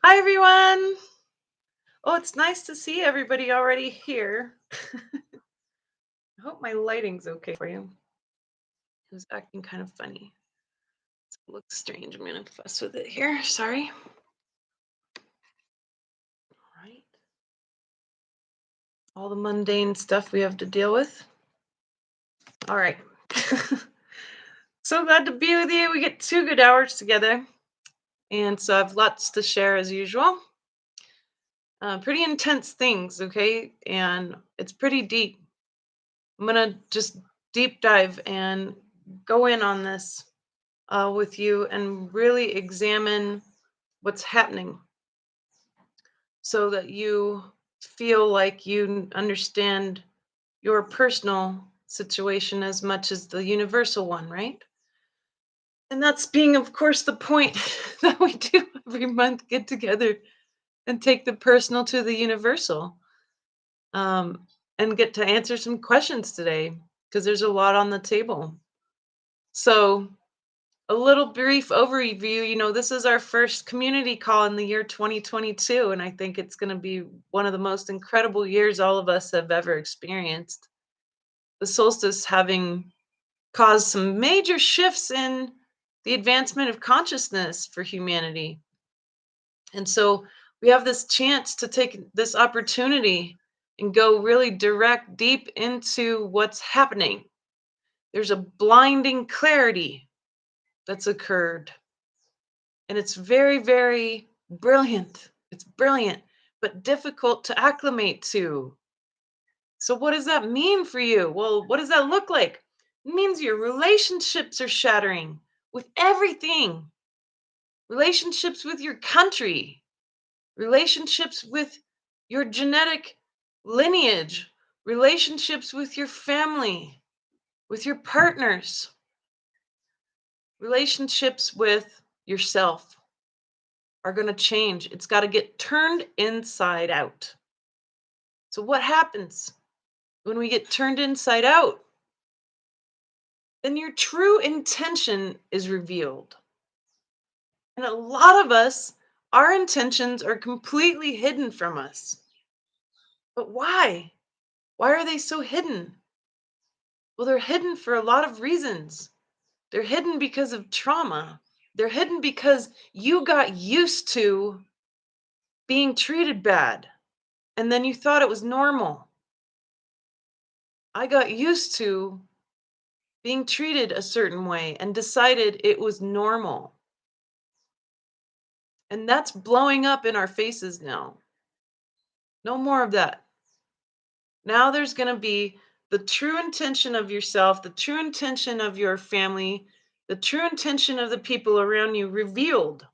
Hi, everyone. Oh, it's nice to see everybody already here. I hope my lighting's okay for you. It was acting kind of funny. It looks strange. I'm going to fuss with it here. Sorry. All right. All the mundane stuff we have to deal with. All right. So glad to be with you. We get 2 good hours together. And so I have lots to share as usual. Pretty intense things, okay? And it's pretty deep. I'm going to just deep dive and go in on this with you and really examine what's happening so that you feel like you understand your personal situation as much as the universal one, right? And that's being, of course, the point that we do every month get together and take the personal to the universal, um, and get to answer some questions today because there's a lot on the table. So, a little brief overview. This is our first community call in the year 2022, and I think it's going to be one of the most incredible years all of us have ever experienced. The solstice having caused some major shifts in the advancement of consciousness for humanity. And so we have this chance to take this opportunity and go really direct deep into what's happening. There's a blinding clarity that's occurred. And it's very, very brilliant. It's brilliant, but difficult to acclimate to. So, what does that mean for you? Well, what does that look like? It means your relationships are shattering with everything, relationships with your country, relationships with your genetic lineage, relationships with your family, with your partners, relationships with yourself are going to change. It's got to get turned inside out. So, what happens when we get turned inside out? Then your true intention is revealed. And a lot of us, our intentions are completely hidden from us. But why? Why are they so hidden? Well, they're hidden for a lot of reasons. They're hidden because of trauma. They're hidden because you got used to being treated bad and then you thought it was normal. I got used to being treated a certain way and decided it was normal. And that's blowing up in our faces now. No more of that. Now there's going to be the true intention of yourself, the true intention of your family, the true intention of the people around you revealed.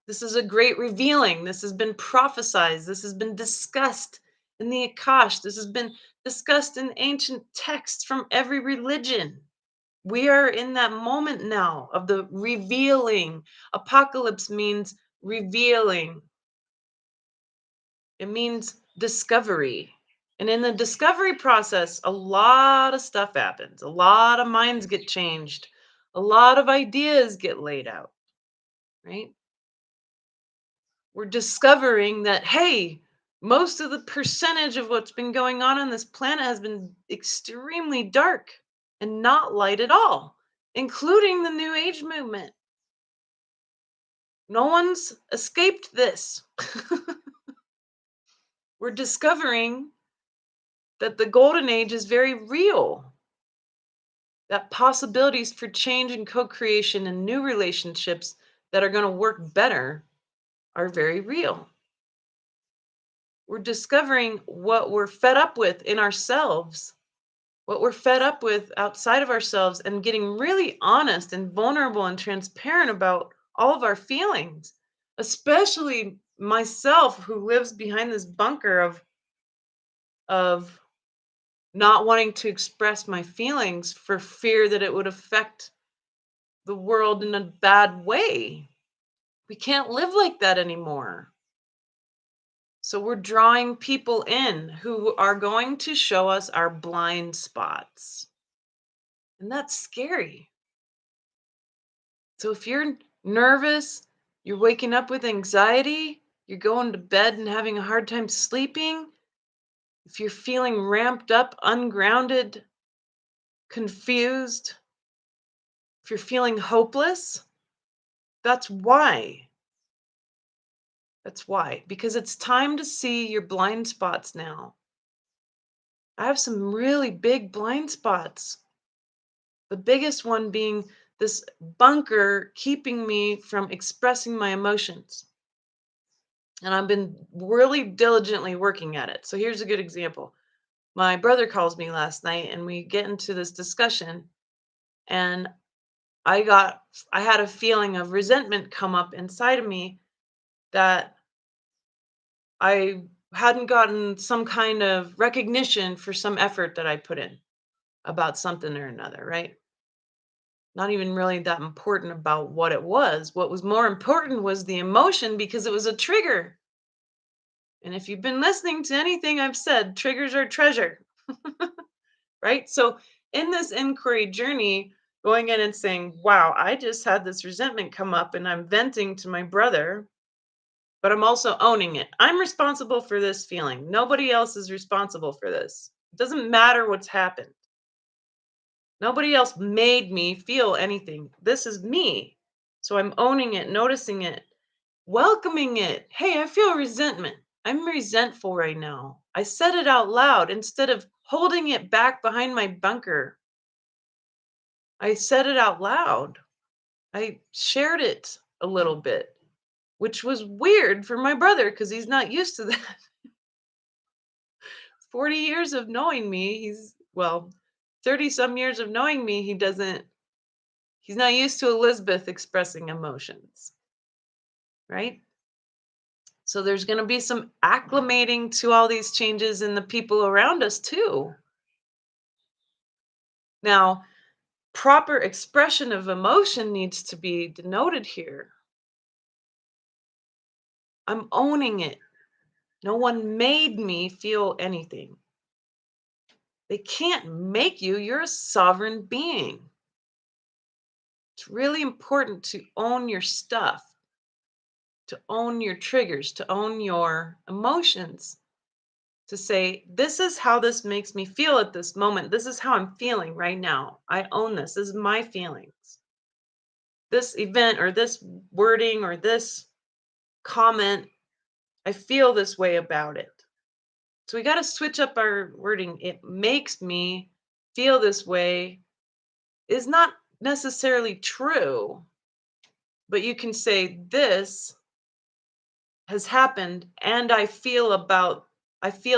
This is a great revealing. This has been prophesized. This has been discussed in the Akash. This has been discussed in ancient texts from every religion. We are in that moment now of the revealing. Apocalypse means revealing, it means discovery. And in the discovery process, a lot of stuff happens. A lot of minds get changed. A lot of ideas get laid out, right? We're discovering that, hey, most of the percentage of what's been going on this planet has been extremely dark and not light at all, including the New Age movement. No one's escaped this. We're discovering that the golden age is very real, that possibilities for change and co creation and new relationships that are going to work better are very real. We're discovering what we're fed up with in ourselves, what we're fed up with outside of ourselves, and getting really honest and vulnerable and transparent about all of our feelings, especially myself who lives behind this bunker of not wanting to express my feelings for fear that it would affect the world in a bad way. We can't live like that anymore. So we're drawing people in who are going to show us our blind spots. And that's scary. So if you're nervous You're waking up with anxiety, you're going to bed and having a hard time sleeping, if you're feeling ramped up, ungrounded, confused, if you're feeling hopeless, that's why. That's why. Because it's time to see your blind spots now. I have some really big blind spots. The biggest one being this bunker keeping me from expressing my emotions. And I've been really diligently working at it. So here's a good example. My brother calls me last night and we get into this discussion, and I got I had a feeling of resentment come up inside of me that I hadn't gotten some kind of recognition for some effort that I put in about something or another, right? Not even really that important about what it was. What was more important was the emotion because it was a trigger. And if you've been listening to anything I've said, triggers are treasure, right? So in this inquiry journey, going in and saying, wow, I just had this resentment come up and I'm venting to my brother, but I'm also owning it. I'm responsible for this feeling. Nobody else is responsible for this. It doesn't matter what's happened. Nobody else made me feel anything. This is me. So I'm owning it, noticing it, welcoming it. Hey, I feel resentment. I'm resentful right now. I said it out loud instead of holding it back behind my bunker. I said it out loud. I shared it a little bit, which was weird for my brother because he's not used to that. 40 years of knowing me, 30 some years of knowing me, he's not used to Elizabeth expressing emotions, right? So there's going to be some acclimating to all these changes in the people around us too. Now, proper expression of emotion needs to be denoted here. I'm owning it. No one made me feel anything. They can't make you. You're a sovereign being. It's really important to own your stuff, to own your triggers, to own your emotions, to say, this is how this makes me feel at this moment. This is how I'm feeling right now. I own this. This is my feelings. This event or this wording or this comment, I feel this way about it. So we got to switch up our wording. It makes me feel this way is not necessarily true, but you can say this has happened and I feel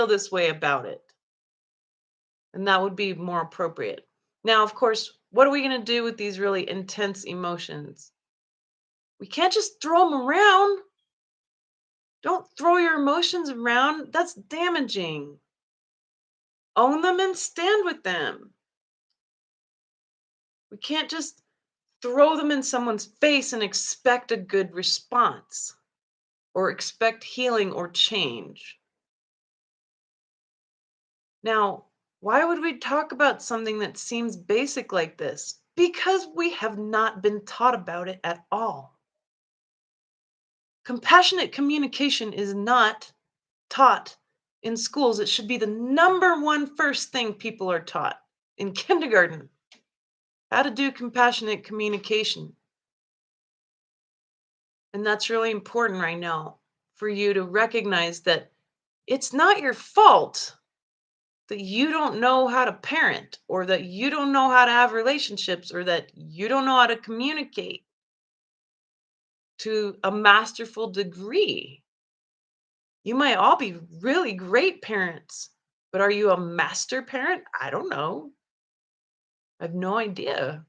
this way about it. And that would be more appropriate. Now, of course, what are we going to do with these really intense emotions? We can't just throw them around. Don't throw your emotions around. That's damaging. Own them and stand with them. We can't just throw them in someone's face and expect a good response or expect healing or change. Now, why would we talk about something that seems basic like this? Because we have not been taught about it at all. Compassionate communication is not taught in schools. It should be the number one first thing people are taught in kindergarten. How to do compassionate communication. And that's really important right now for you to recognize that it's not your fault that you don't know how to parent or that you don't know how to have relationships or that you don't know how to communicate to a masterful degree. You might all be really great parents, but are you a master parent? I don't know. I have no idea.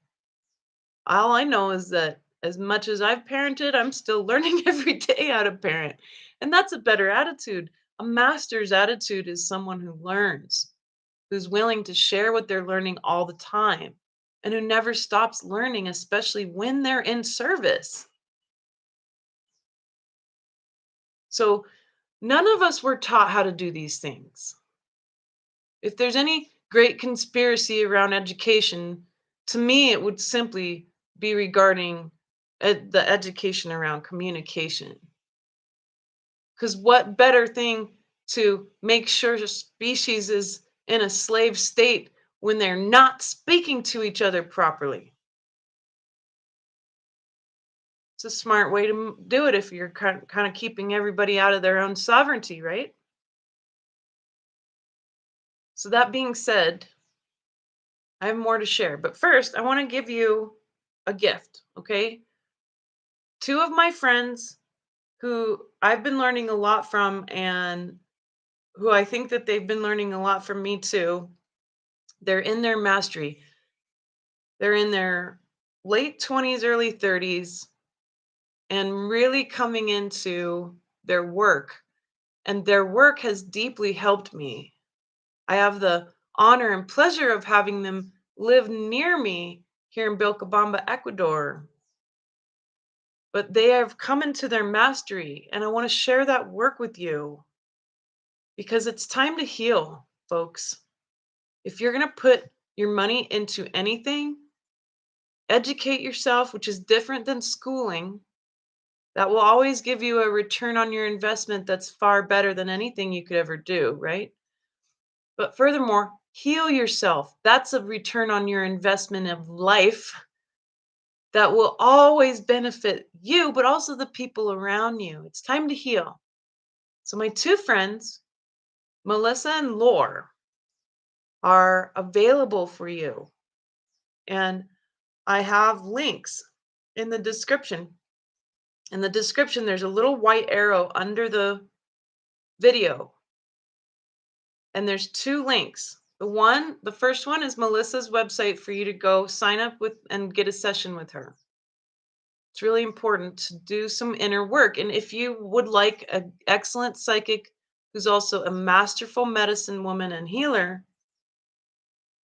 All I know is that as much as I've parented, I'm still learning every day how to parent. And that's a better attitude. A master's attitude is someone who learns, who's willing to share what they're learning all the time, and who never stops learning, especially when they're in service. So, none of us were taught how to do these things. If there's any great conspiracy around education, to me, it would simply be regarding the education around communication. Because what better thing to make sure a species is in a slave state when they're not speaking to each other properly? It's a smart way to do it if you're kind of keeping everybody out of their own sovereignty, right? So, that being said, I have more to share. But first, I want to give you a gift, okay? Two of my friends who I've been learning a lot from and who I think that they've been learning a lot from me too. They're in their mastery. They're in their late 20s, early 30s, and really coming into their work. And their work has deeply helped me. I have the honor and pleasure of having them live near me here in Vilcabamba, Ecuador. But they have come into their mastery, and I want to share that work with you because it's time to heal, folks. If you're going to put your money into anything, educate yourself, which is different than schooling. That will always give you a return on your investment that's far better than anything you could ever do, right? But furthermore, heal yourself. That's a return on your investment of life that will always benefit you, but also the people around you. It's time to heal. So, my two friends, Melissa and Lore, are available for you. And I have links in the description. In the description, there's a little white arrow under the video, and there's two links. The first one is Melissa's website for you to go sign up with and get a session with her. It's really important to do some inner work. And if you would like an excellent psychic who's also a masterful medicine woman and healer,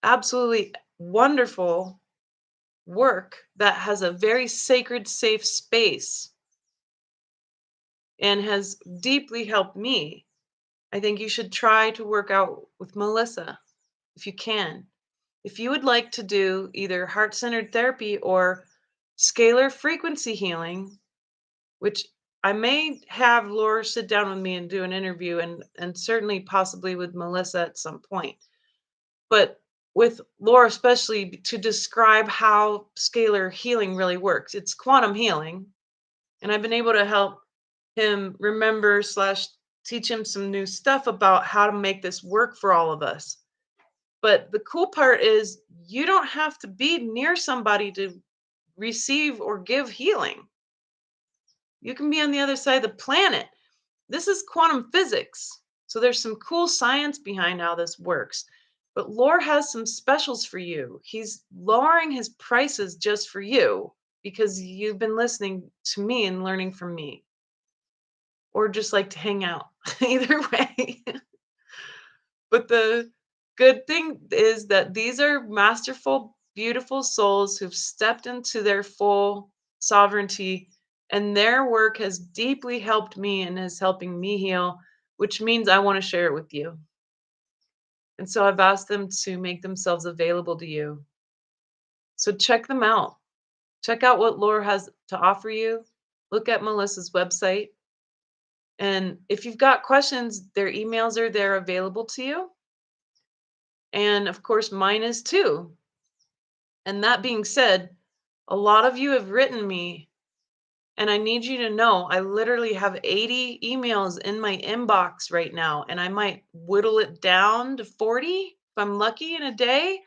absolutely wonderful work that has a very sacred, safe space and has deeply helped me, I think you should try to work out with Melissa if you can. If you would like to do either heart centered therapy or scalar frequency healing, which I may have Laura sit down with me and do an interview, and certainly possibly with Melissa at some point. But with Laura, especially to describe how scalar healing really works. It's quantum healing. And I've been able to help him remember slash teach him some new stuff about how to make this work for all of us. But the cool part is you don't have to be near somebody to receive or give healing. You can be on the other side of the planet. This is quantum physics. So there's some cool science behind how this works. But Lore has some specials for you. He's lowering his prices just for you because you've been listening to me and learning from me, or just like to hang out. Either way. But the good thing is that these are masterful, beautiful souls who've stepped into their full sovereignty, and their work has deeply helped me and is helping me heal, which means I want to share it with you. And so I've asked them to make themselves available to you. So check them out. Check out what Laura has to offer you. Look at Melissa's website. And if you've got questions, their emails are there available to you. And of course, mine is too. And that being said, a lot of you have written me, and I need you to know I literally have 80 emails in my inbox right now, and I might whittle it down to 40 if I'm lucky in a day.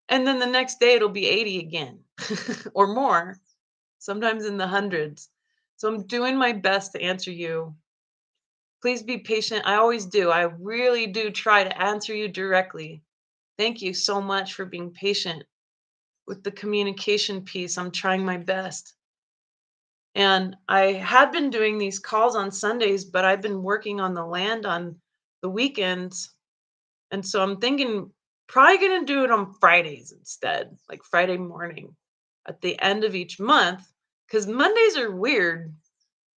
And then the next day it'll be 80 again or more, sometimes in the hundreds. So I'm doing my best to answer you. Please be patient. I always do. I really do try to answer you directly. Thank you so much for being patient with the communication piece. I'm trying my best. And I had been doing these calls on Sundays, but I've been working on the land on the weekends. And so I'm thinking probably going to do it on Fridays instead, like Friday morning at the end of each month, because Mondays are weird.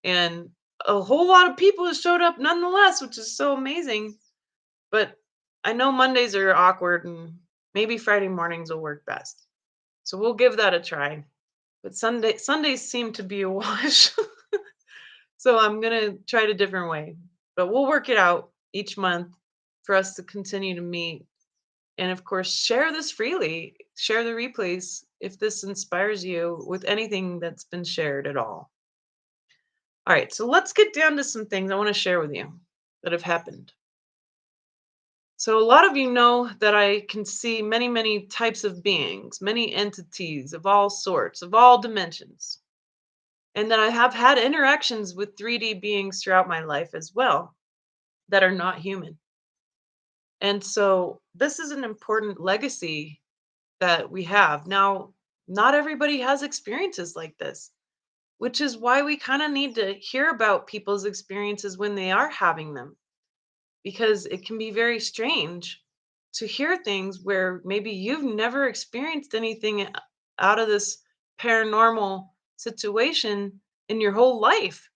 And a whole lot of people have showed up nonetheless, which is so amazing. But I know Mondays are awkward, and maybe Friday mornings will work best. So we'll give that a try. but Sundays seem to be a wash. So I'm gonna try it a different way. But we'll work it out each month for us to continue to meet. And of course, share this freely. Share the replays if this inspires you with anything that's been shared at all. All right, so let's get down to some things I want to share with you that have happened. So, a lot of you know that I can see many, many types of beings, many entities of all sorts, of all dimensions, and that I have had interactions with 3D beings throughout my life as well that are not human. And so, this is an important legacy that we have. Now, not everybody has experiences like this, which is why we kind of need to hear about people's experiences when they are having them, because it can be very strange to hear things where maybe you've never experienced anything out of this paranormal situation in your whole life,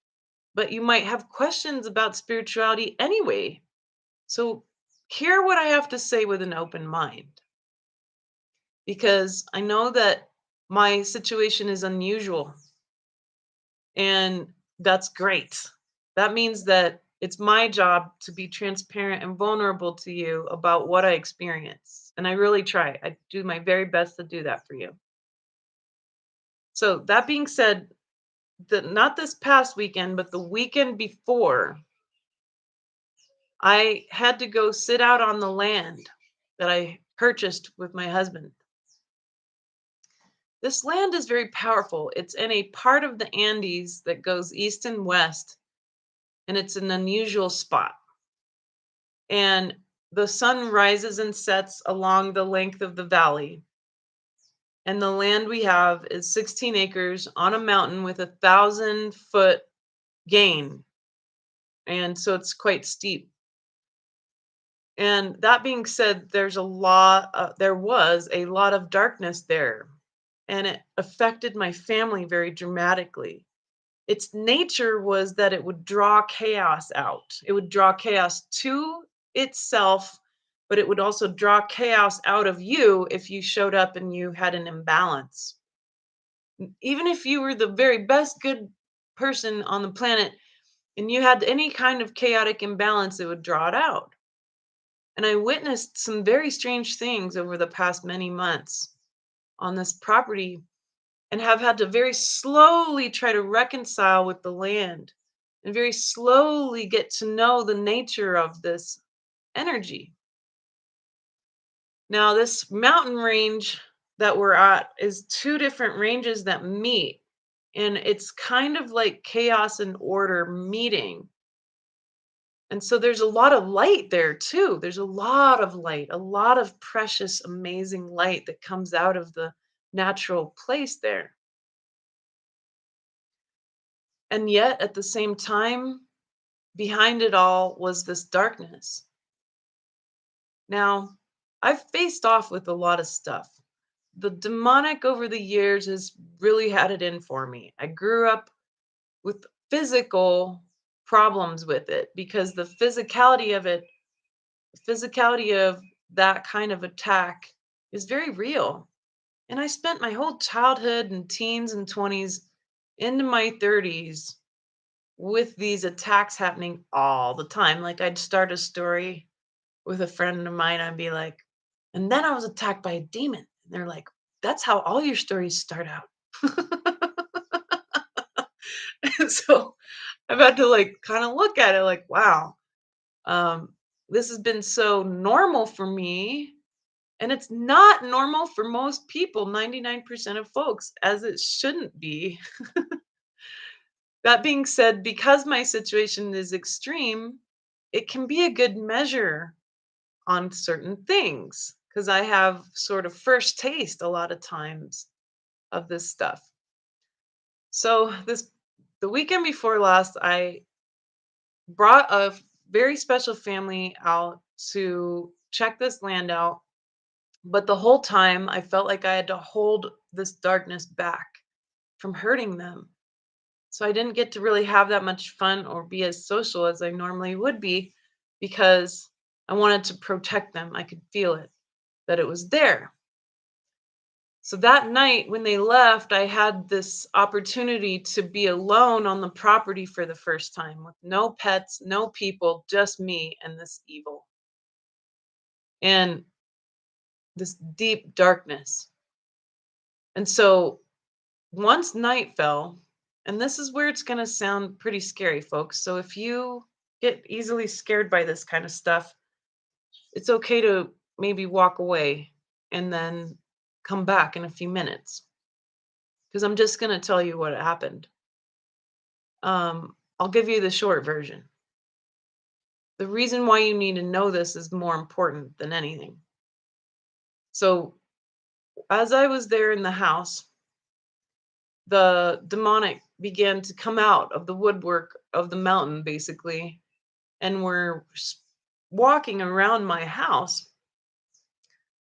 but you might have questions about spirituality anyway. So, hear what I have to say with an open mind, because I know that my situation is unusual, and that's great. That means that it's my job to be transparent and vulnerable to you about what I experience. And I really try. I do my very best to do that for you. So, that being said, not this past weekend, but the weekend before, I had to go sit out on the land that I purchased with my husband. This land is very powerful. It's in a part of the Andes that goes east and west, and it's an unusual spot. And the sun rises and sets along the length of the valley. And the land we have is 16 acres on a mountain with 1,000-foot gain. And so it's quite steep. And that being said, there was a lot of darkness there, and it affected my family very dramatically. Its nature was that it would draw chaos out. It would draw chaos to itself, but it would also draw chaos out of you if you showed up and you had an imbalance. Even if you were the very best good person on the planet and you had any kind of chaotic imbalance, it would draw it out. And I witnessed some very strange things over the past many months on this property, and have had to very slowly try to reconcile with the land and very slowly get to know the nature of this energy. Now, this mountain range that we're at is two different ranges that meet, and it's kind of like chaos and order meeting. And so there's a lot of light there too. There's a lot of light, a lot of precious, amazing light that comes out of the natural place there. And yet, at the same time, behind it all was this darkness. Now, I've faced off with a lot of stuff. The demonic over the years has really had it in for me. I grew up with physical problems with it because the physicality of that kind of attack is very real. And I spent my whole childhood and teens and 20s into my 30s with these attacks happening all the time. Like, I'd start a story with a friend of mine, I'd be like, and then I was attacked by a demon. And they're like, that's how all your stories start out. And so I've had to like kind of look at it like, wow, um, this has been so normal for me. And it's not normal for most people, 99% of folks, as it shouldn't be. That being said, because my situation is extreme, it can be a good measure on certain things because I have sort of first taste a lot of times of this stuff. So the weekend before last, I brought a very special family out to check this land out, but the whole time I felt like I had to hold this darkness back from hurting them. So I didn't get to really have that much fun or be as social as I normally would be because I wanted to protect them. I could feel it, that it was there. So that night when they left, I had this opportunity to be alone on the property for the first time with no pets, no people, just me and this evil and this deep darkness. And so once night fell, and this is where it's going to sound pretty scary, folks. So if you get easily scared by this kind of stuff, it's okay to maybe walk away and then come back in a few minutes because I'm just going to tell you what happened. I'll give you the short version. The reason why you need to know this is more important than anything. So, as I was there in the house, the demonic began to come out of the woodwork of the mountain, basically, and were walking around my house.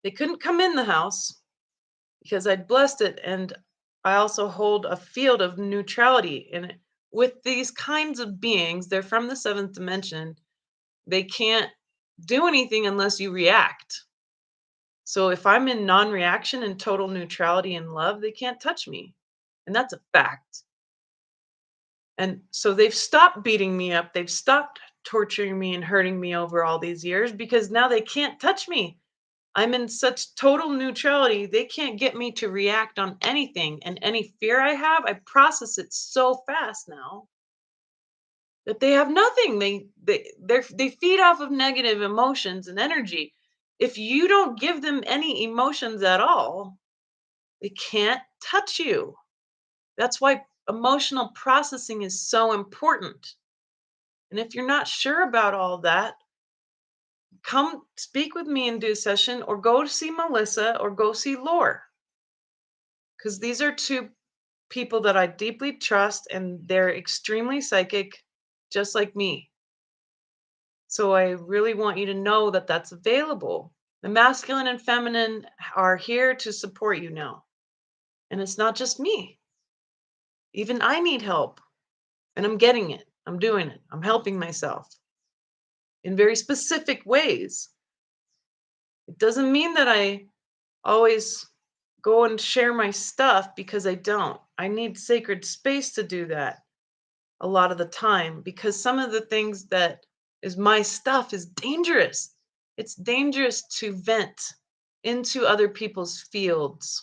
They couldn't come in the house because I'd blessed it, and I also hold a field of neutrality in it. With these kinds of beings, they're from the seventh dimension. They can't do anything unless you react. So if I'm in non-reaction and total neutrality and love, they can't touch me. And that's a fact. And so they've stopped beating me up. They've stopped torturing me and hurting me over all these years because now they can't touch me. I'm in such total neutrality, they can't get me to react on anything. And any fear I have, I process it so fast now that they have nothing. They feed off of negative emotions and energy. If you don't give them any emotions at all, they can't touch you. That's why emotional processing is so important. And if you're not sure about all that, come speak with me and do a session or go to see Melissa or go see Lore. Because these are two people that I deeply trust and they're extremely psychic, just like me. So I really want you to know that that's available. The masculine and feminine are here to support you now. And it's not just me. Even I need help. And I'm getting it. I'm doing it. I'm helping myself in very specific ways. It doesn't mean that I always go and share my stuff because I don't. I need sacred space to do that a lot of the time because some of the things that is my stuff is dangerous. It's dangerous to vent into other people's fields.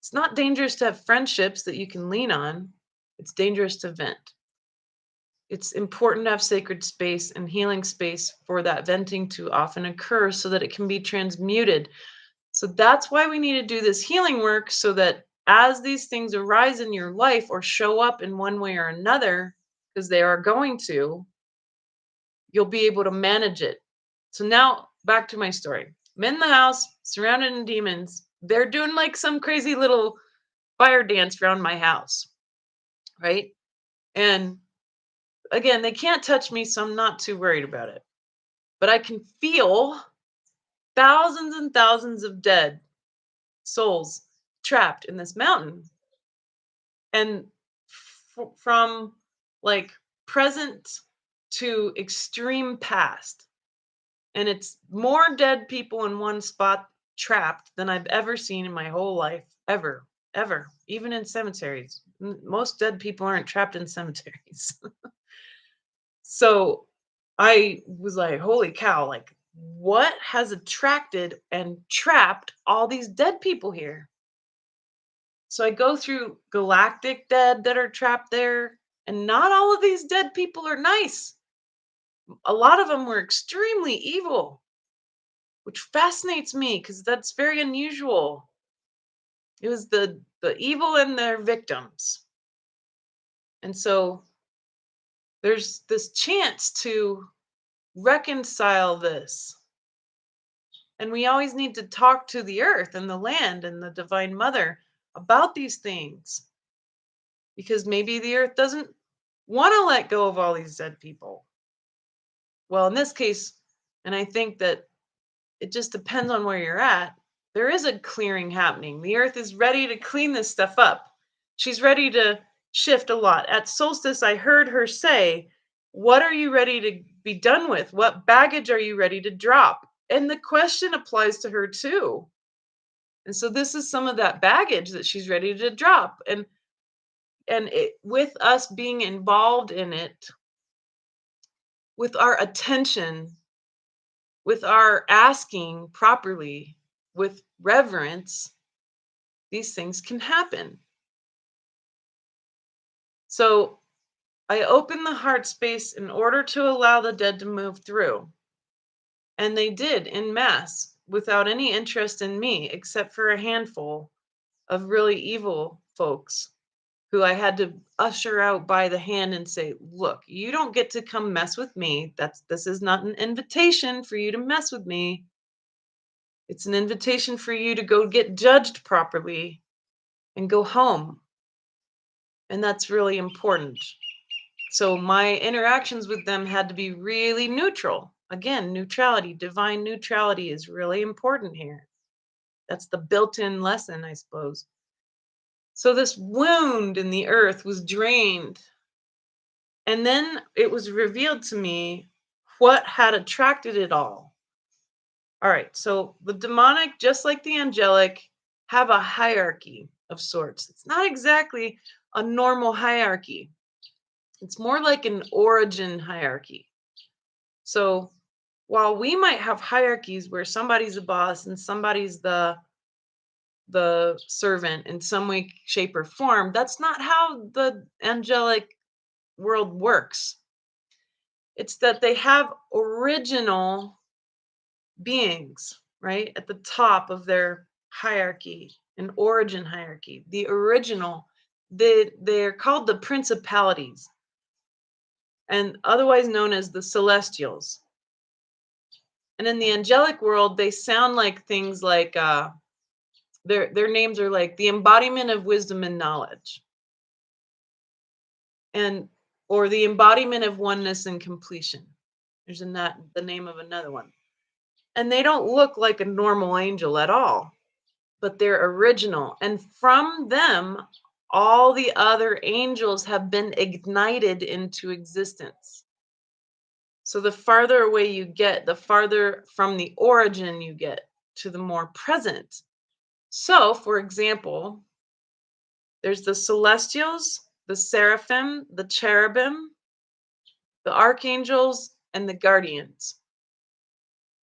It's not dangerous to have friendships that you can lean on. It's dangerous to vent. It's important to have sacred space and healing space for that venting to often occur so that it can be transmuted. So that's why we need to do this healing work so that as these things arise in your life or show up in one way or another, because they are going to, you'll be able to manage it. So now back to my story. I'm in the house, surrounded in demons. They're doing like some crazy little fire dance around my house, right? And again, they can't touch me, so I'm not too worried about it. But I can feel thousands and thousands of dead souls trapped in this mountain. And from like present to extreme past. And it's more dead people in one spot trapped than I've ever seen in my whole life, ever, ever, even in cemeteries. Most dead people aren't trapped in cemeteries. So I was like, holy cow, like, what has attracted and trapped all these dead people here? So I go through galactic dead that are trapped there, and not all of these dead people are nice. A lot of them were extremely evil, which fascinates me because that's very unusual. It was the evil and their victims. And so there's this chance to reconcile this. And we always need to talk to the earth and the land and the divine mother about these things because maybe the earth doesn't want to let go of all these dead people. Well, in this case, and I think that it just depends on where you're at, there is a clearing happening. The earth is ready to clean this stuff up. She's ready to shift a lot. At solstice, I heard her say, what are you ready to be done with? What baggage are you ready to drop? And the question applies to her too. And so this is some of that baggage that she's ready to drop. With us being involved in it, with our attention, with our asking properly, with reverence, these things can happen. So I opened the heart space in order to allow the dead to move through. And they did in mass without any interest in me, except for a handful of really evil folks who I had to usher out by the hand and say, "Look, you don't get to come mess with me. This is not an invitation for you to mess with me. It's an invitation for you to go get judged properly and go home." And that's really important. So my interactions with them had to be really neutral. Again, neutrality, divine neutrality is really important here. That's the built-in lesson, I suppose. So this wound in the earth was drained. And then it was revealed to me what had attracted it all. All right, so the demonic, just like the angelic, have a hierarchy of sorts. It's not exactly a normal hierarchy, it's more like an origin hierarchy. So while we might have hierarchies where somebody's a boss and somebody's the servant in some way, shape, or form, that's not how the angelic world works. It's that they have original beings, right, at the top of their hierarchy, an origin hierarchy. The original, they're called the principalities, and otherwise known as the celestials. And in the angelic world, they sound like things like their names are like the embodiment of wisdom and knowledge, and or the embodiment of oneness and completion. There's the name of another one. And they don't look like a normal angel at all, but they're original. And from them, all the other angels have been ignited into existence. So the farther away you get, the farther from the origin you get to the more present. So, for example, there's the celestials, the seraphim, the cherubim, the archangels, and the guardians.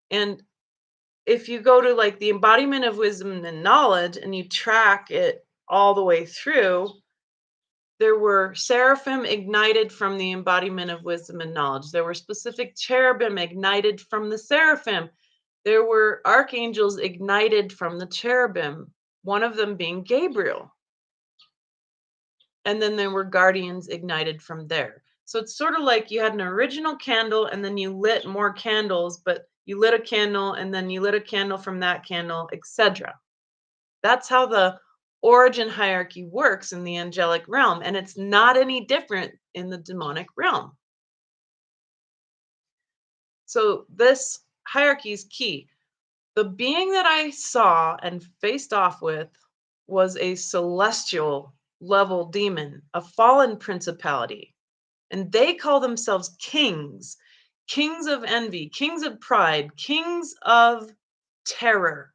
And if you go to like the embodiment of wisdom and knowledge and you track it all the way through, there were seraphim ignited from the embodiment of wisdom and knowledge. There were specific cherubim ignited from the seraphim. There were archangels ignited from the cherubim, one of them being Gabriel. And then there were guardians ignited from there. So it's sort of like you had an original candle and then you lit more candles, but you lit a candle and then you lit a candle from that candle, etc. That's how the origin hierarchy works in the angelic realm, and it's not any different in the demonic realm. So this hierarchy is key. The being that I saw and faced off with was a celestial level demon, a fallen principality. And they call themselves kings, kings of envy, kings of pride, kings of terror.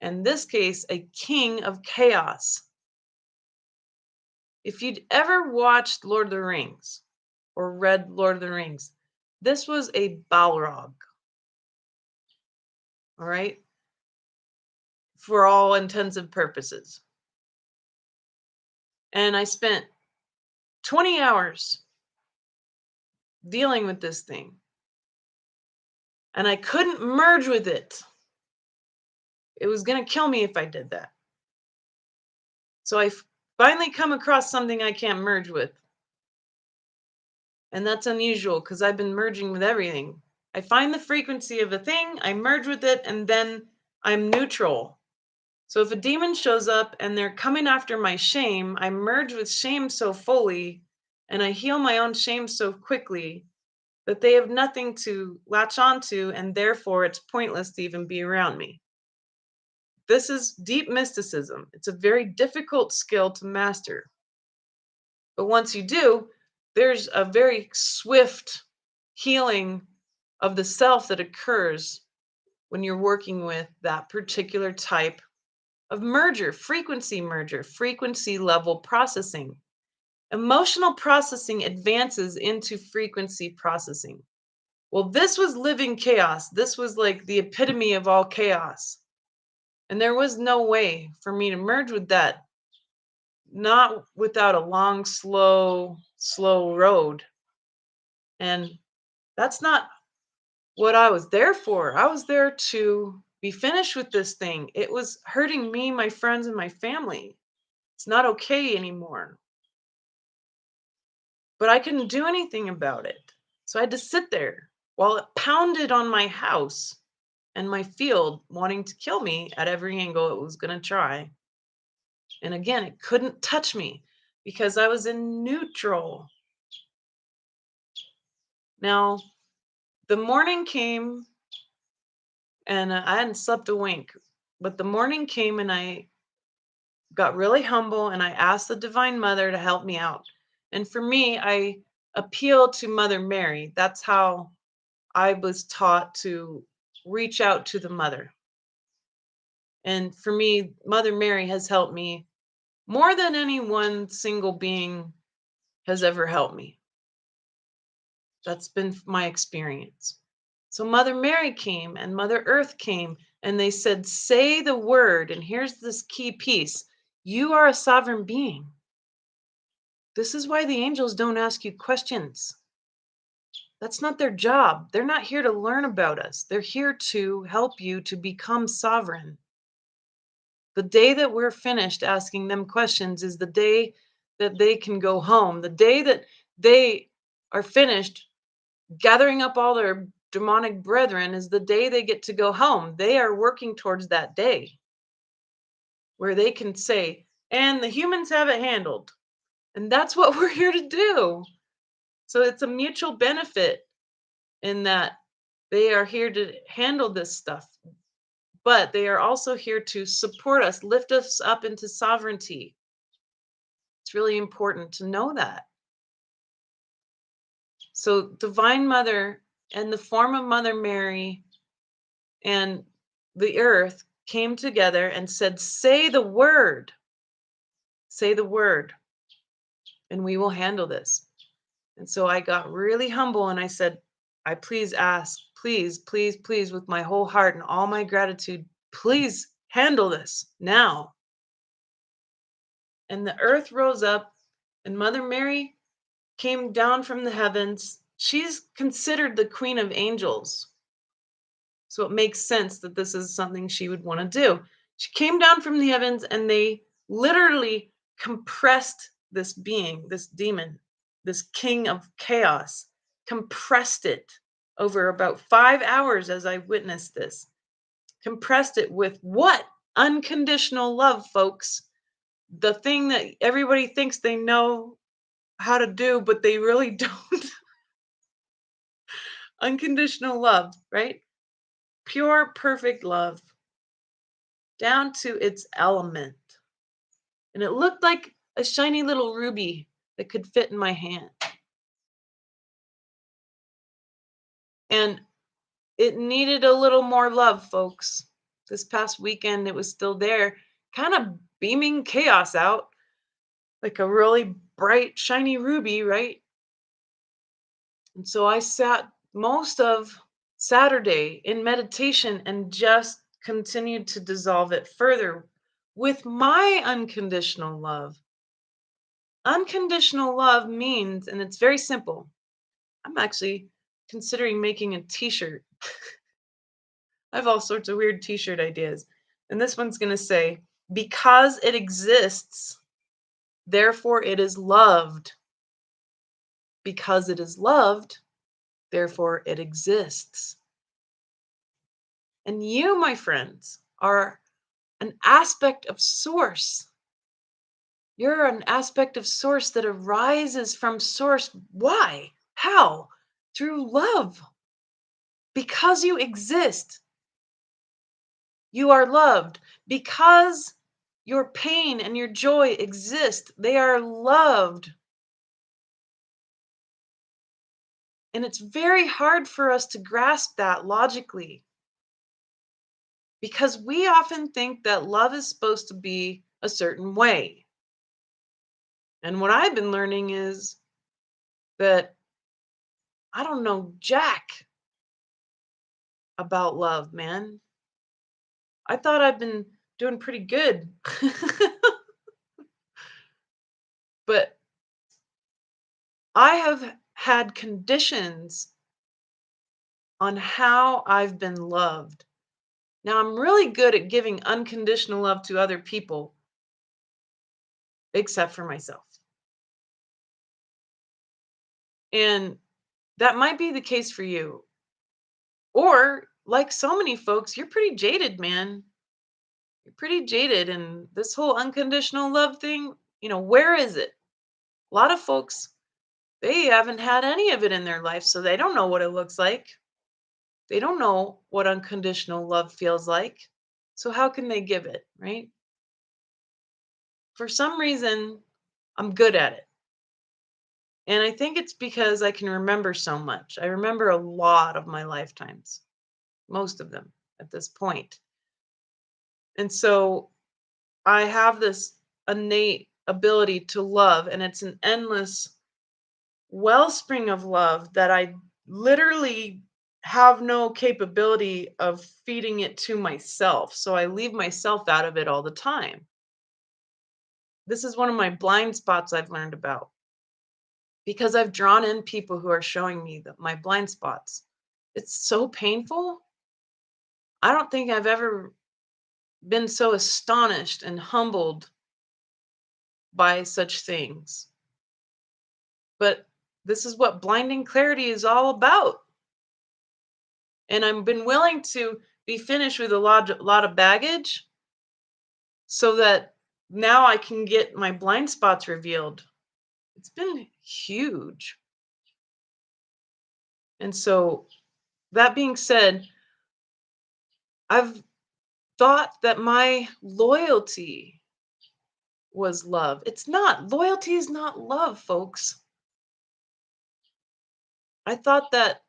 In this case, a king of chaos. If you'd ever watched Lord of the Rings or read Lord of the Rings, this was a Balrog. All right? For all intensive purposes. And I spent 20 hours dealing with this thing. And I couldn't merge with it. It was going to kill me if I did that. So I finally come across something I can't merge with. And that's unusual because I've been merging with everything. I find the frequency of a thing, I merge with it, and then I'm neutral. So if a demon shows up and they're coming after my shame, I merge with shame so fully and I heal my own shame so quickly that they have nothing to latch onto, and therefore it's pointless to even be around me. This is deep mysticism. It's a very difficult skill to master. But once you do, there's a very swift healing of the self that occurs when you're working with that particular type of merger, frequency level processing. Emotional processing advances into frequency processing. Well, this was living chaos. This was like the epitome of all chaos. And there was no way for me to merge with that, not without a long, slow road. And that's not what I was there for. I was there to be finished with this thing. It was hurting me, my friends, and my family. It's not okay anymore. But I couldn't do anything about it. So I had to sit there while it pounded on my house and my field, wanting to kill me at every angle it was going to try. And again, it couldn't touch me because I was in neutral. Now, the morning came and I hadn't slept a wink, but the morning came and I got really humble and I asked the Divine Mother to help me out. And for me, I appealed to Mother Mary. That's how I was taught to reach out to the Mother. And for me, Mother Mary has helped me more than any one single being has ever helped me. That's been my experience. So Mother Mary came and Mother Earth came and they said, say the word. And here's this key piece: you are a sovereign being. This is why the angels don't ask you questions. That's not their job. They're not here to learn about us. They're here to help you to become sovereign. The day that we're finished asking them questions is the day that they can go home. The day that they are finished gathering up all their demonic brethren is the day they get to go home. They are working towards that day where they can say, and the humans have it handled. And that's what we're here to do. So it's a mutual benefit in that they are here to handle this stuff, but they are also here to support us, lift us up into sovereignty. It's really important to know that. So, Divine Mother and the form of Mother Mary and the earth came together and said, say the word, and we will handle this. And so I got really humble and I said, I please ask, please, please, please, with my whole heart and all my gratitude, please handle this now. And the earth rose up, and Mother Mary came down from the heavens. She's considered the queen of angels. So it makes sense that this is something she would want to do. She came down from the heavens and they literally compressed this being, this demon, this king of chaos, compressed it over about 5 hours as I witnessed this. Compressed it with what? Unconditional love, folks. The thing that everybody thinks they know how to do, but they really don't. Unconditional love, right? Pure, perfect love, down to its element. And it looked like a shiny little ruby that could fit in my hand. And it needed a little more love, folks. This past weekend, it was still there, kind of beaming chaos out, like a really bright, shiny ruby, right? And so I sat most of Saturday in meditation and just continued to dissolve it further with my unconditional love. Unconditional love means, and it's very simple. I'm actually considering making a t shirt. I have all sorts of weird t shirt ideas. And this one's going to say, because it exists, therefore it is loved. Because it is loved, therefore it exists. And you, my friends, are an aspect of source. You're an aspect of source that arises from source. Why? How? Through love. Because you exist, you are loved. Because your pain and your joy exist, they are loved. And it's very hard for us to grasp that logically. because we often think that love is supposed to be a certain way. And what I've been learning is that I don't know jack about love, man. I thought I've been doing pretty good. But I have had conditions on how I've been loved. Now, I'm really good at giving unconditional love to other people, except for myself. And that might be the case for you. Or, like so many folks, you're pretty jaded, man. You're pretty jaded. And this whole unconditional love thing, where is it? A lot of folks, they haven't had any of it in their life, so they don't know what it looks like. They don't know what unconditional love feels like. So, how can they give it, right? For some reason, I'm good at it. And I think it's because I can remember so much. I remember a lot of my lifetimes, most of them at this point. And so I have this innate ability to love, and it's an endless wellspring of love that I literally have no capability of feeding it to myself. So I leave myself out of it all the time. This is one of my blind spots I've learned about because I've drawn in people who are showing me that my blind spots. It's so painful. I don't think I've ever been so astonished and humbled by such things. But this is what blinding clarity is all about. And I've been willing to be finished with a lot of baggage so that now I can get my blind spots revealed. It's been huge. And so, that being said, I've thought that my loyalty was love. It's not. Loyalty is not love, folks. I thought that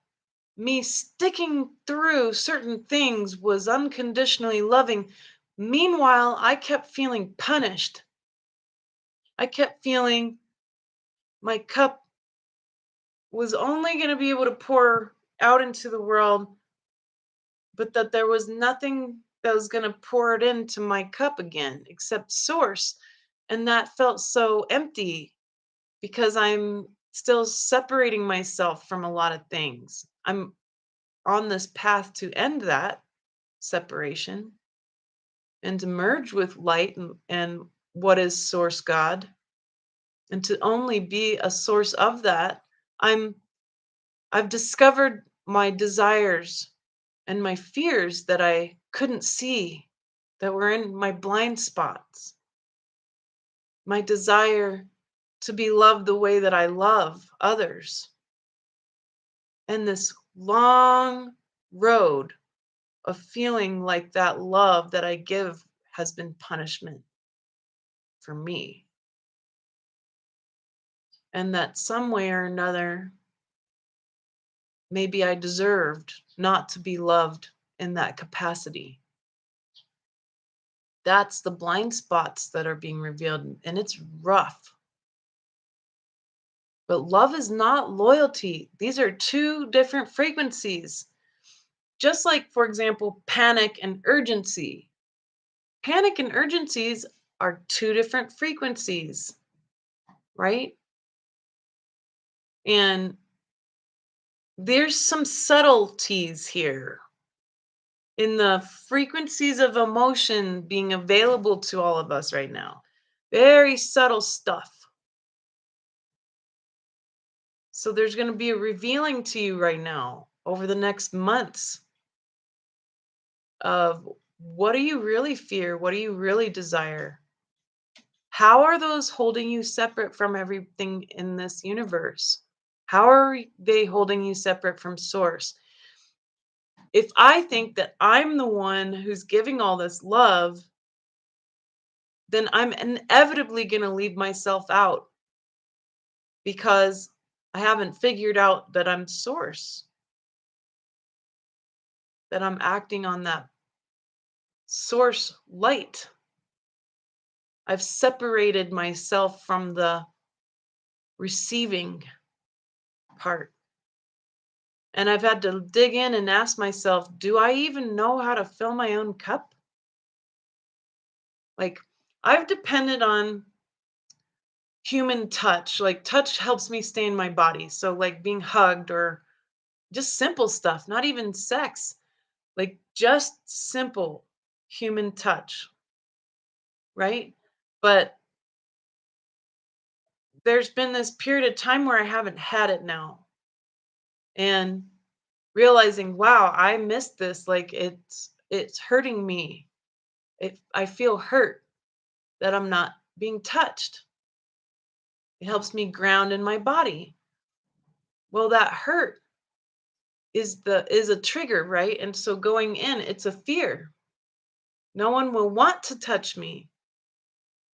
me sticking through certain things was unconditionally loving. Meanwhile, I kept feeling punished. I kept feeling my cup was only going to be able to pour out into the world, but that there was nothing that was going to pour it into my cup again except source. And that felt so empty because I'm still separating myself from a lot of things. I'm on this path to end that separation and to merge with light and what is source God and to only be a source of that. I'm I've discovered my desires and my fears that I couldn't see that were in my blind spots. My desire to be loved the way that I love others. And this long road of feeling like that love that I give has been punishment for me. And that some way or another, maybe I deserved not to be loved in that capacity. That's the blind spots that are being revealed, and it's rough. But love is not loyalty. These are two different frequencies. Just like, for example, panic and urgency. Panic and urgencies are two different frequencies, right? And there's some subtleties here in the frequencies of emotion being available to all of us right now. Very subtle stuff. So there's going to be a revealing to you right now over the next months of what do you really fear? What do you really desire? How are those holding you separate from everything in this universe? How are they holding you separate from source? If I think that I'm the one who's giving all this love, then I'm inevitably going to leave myself out because I haven't figured out that I'm source, that I'm acting on that source light. I've separated myself from the receiving part. And I've had to dig in and ask myself, do I even know how to fill my own cup? Like, I've depended on human touch. Like, touch helps me stay in my body. So, like being hugged or just simple stuff, not even sex, like just simple human touch, right? But there's been this period of time where I haven't had it now. And realizing, wow, I missed this. Like it's hurting me. I feel hurt that I'm not being touched. It helps me ground in my body. Well, that hurt is a trigger, right? And so going in, it's a fear. No one will want to touch me,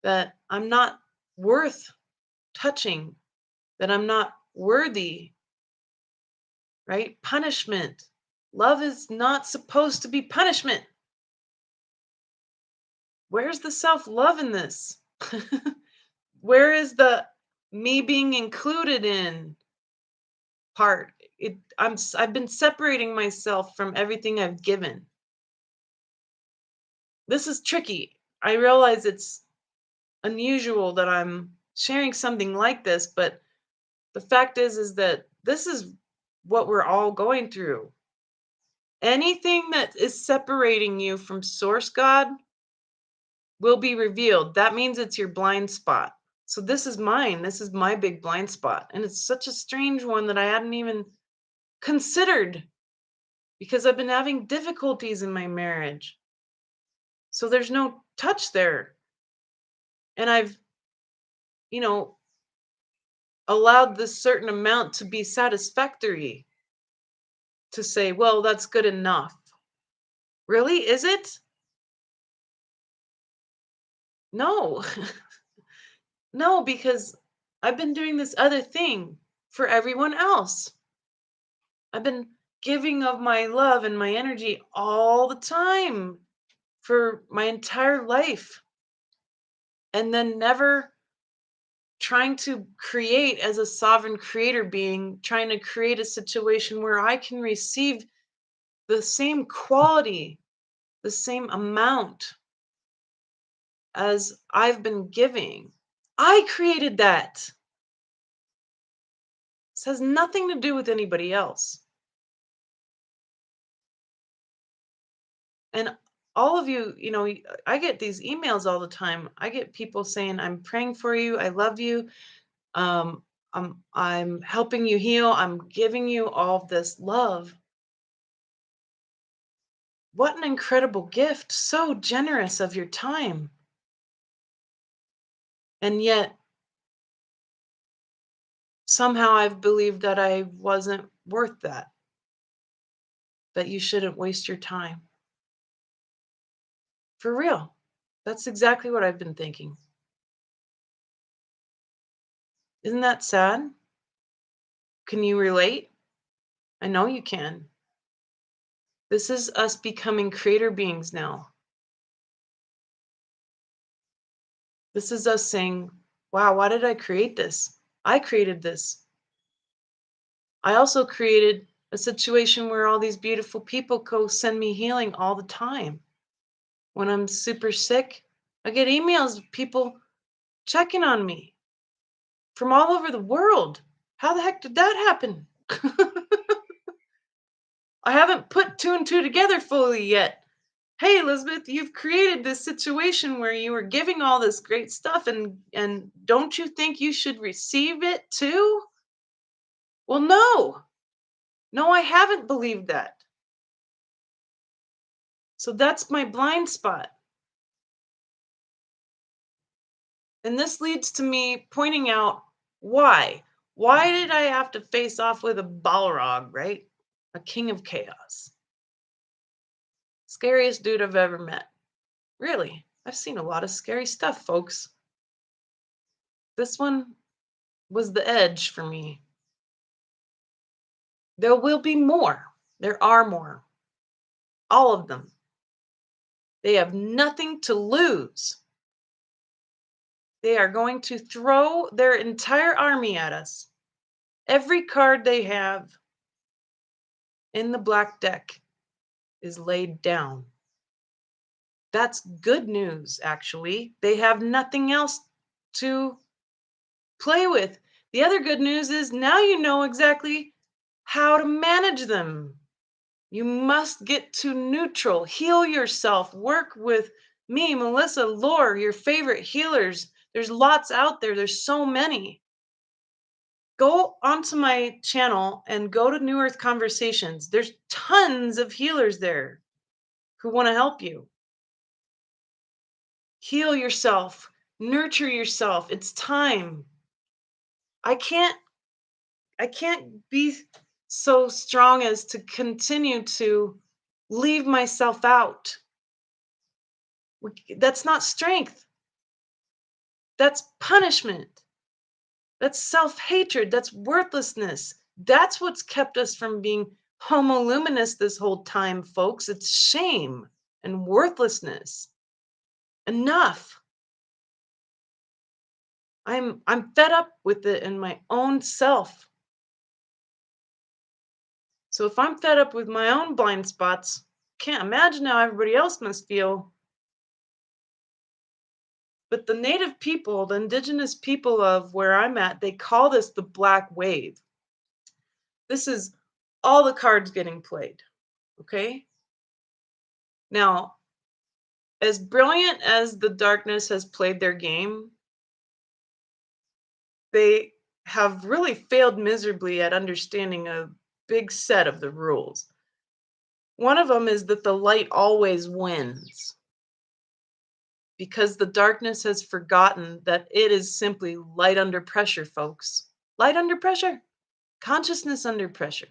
that I'm not worth touching, that I'm not worthy, right? Punishment. Love is not supposed to be punishment. Where's the self love in this? Where is the me being included in part? I've been separating myself from everything I've given. This is tricky. I realize it's unusual that I'm sharing something like this, but the fact is that this is what we're all going through. Anything that is separating you from source God will be revealed. That means it's your blind spot. So this is mine. This is my big blind spot. And it's such a strange one that I hadn't even considered because I've been having difficulties in my marriage. So there's no touch there. And I've, you know, allowed this certain amount to be satisfactory to say, well, that's good enough. Really? Is it? No. No, because I've been doing this other thing for everyone else. I've been giving of my love and my energy all the time for my entire life, and then never trying to create as a sovereign creator being, trying to create a situation where I can receive the same quality, the same amount as I've been giving. I created that. This has nothing to do with anybody else. And all of you, I get these emails all the time. I get people saying, I'm praying for you. I love you. Um, I'm helping you heal. I'm giving you all of this love. What an incredible gift. So generous of your time. And yet somehow I've believed that I wasn't worth that you shouldn't waste your time. For real. That's exactly what I've been thinking. Isn't that sad? Can you relate? I know you can. This is us becoming creator beings now. This is us saying, wow, why did I create this? I created this. I also created a situation where all these beautiful people go send me healing all the time. When I'm super sick, I get emails of people checking on me from all over the world. How the heck did that happen? I haven't put two and two together fully yet. Hey Elizabeth, you've created this situation where you were giving all this great stuff, and don't you think you should receive it too? Well, no, I haven't believed that. So that's my blind spot. And this leads to me pointing out why did I have to face off with a Balrog, right? A king of chaos. Scariest dude I've ever met. Really, I've seen a lot of scary stuff, folks. This one was the edge for me. There will be more. There are more. All of them. They have nothing to lose. They are going to throw their entire army at us. Every card they have in the black deck is laid down. That's good news, actually. They have nothing else to play with. The other good news is now you know exactly how to manage them. You must get to neutral, heal yourself, work with me, Melissa, Lore, your favorite healers. There's lots out there, there's so many. Go onto my channel and go to New Earth Conversations. There's tons of healers there who want to help you. Heal yourself, nurture yourself. It's time. I can't be so strong as to continue to leave myself out. That's not strength. That's punishment. That's self-hatred. That's worthlessness. That's what's kept us from being homo luminous this whole time, folks. It's shame and worthlessness. Enough. I'm fed up with it in my own self. So if I'm fed up with my own blind spots, can't imagine how everybody else must feel. But the native people, the indigenous people of where I'm at, they call this the black wave. This is all the cards getting played. Okay? Now, as brilliant as the darkness has played their game, they have really failed miserably at understanding a big set of the rules. One of them is that the light always wins, because the darkness has forgotten that it is simply light under pressure, folks. Light under pressure, consciousness under pressure.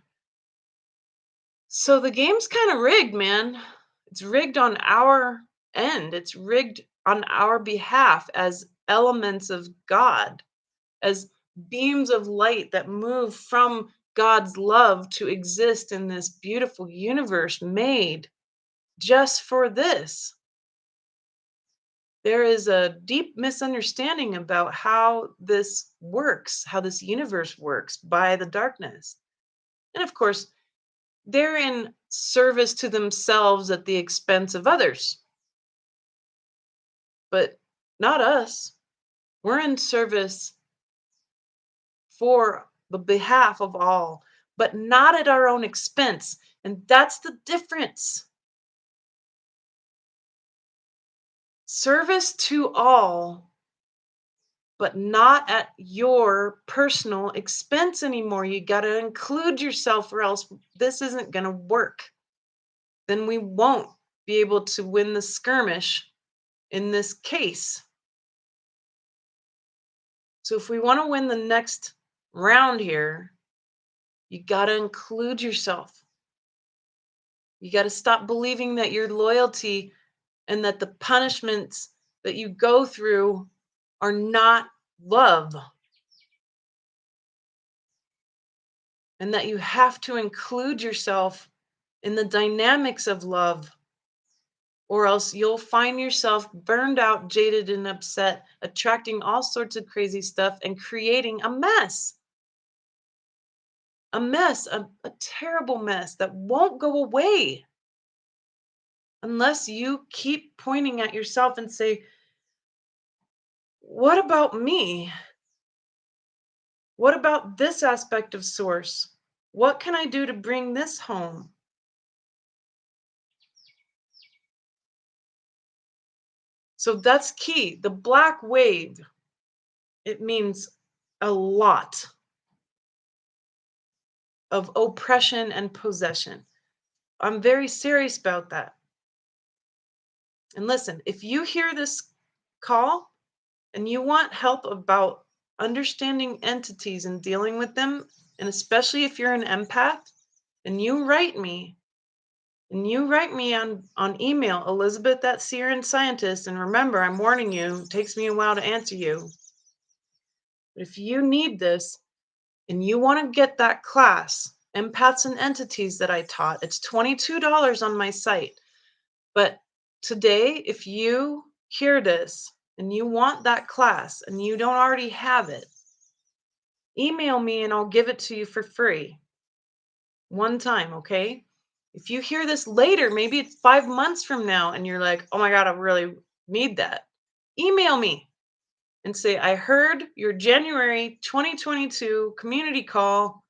So the game's kind of rigged, man. It's rigged on our end. It's rigged on our behalf as elements of God, as beams of light that move from God's love to exist in this beautiful universe made just for this. There is a deep misunderstanding about how this works, how this universe works by the darkness. And of course, they're in service to themselves at the expense of others, but not us. We're in service for the behalf of all, but not at our own expense. And that's the difference. Service to all, but not at your personal expense anymore. You got to include yourself, or else this isn't going to work. Then we won't be able to win the skirmish in this case. So if we want to win the next round here, you got to include yourself. You got to stop believing that your loyalty and that the punishments that you go through are not love. And that you have to include yourself in the dynamics of love, or else you'll find yourself burned out, jaded, and upset, attracting all sorts of crazy stuff and creating a mess. A mess, a terrible mess that won't go away unless you keep pointing at yourself and say, what about me? What about this aspect of source? What can I do to bring this home? So that's key. The black wave, it means a lot of oppression and possession. I'm very serious about that. And listen, if you hear this call and you want help about understanding entities and dealing with them, and especially if you're an empath, and you write me, on email, Elizabeth at Seer and Scientist. And remember, I'm warning you, it takes me a while to answer you. But if you need this and you want to get that class, Empaths and Entities, that I taught, it's $22 on my site. But today, if you hear this and you want that class and you don't already have it, email me and I'll give it to you for free. One time, okay? If you hear this later, maybe it's 5 months from now, and you're like, oh my God, I really need that. Email me and say, I heard your January 2022 community call,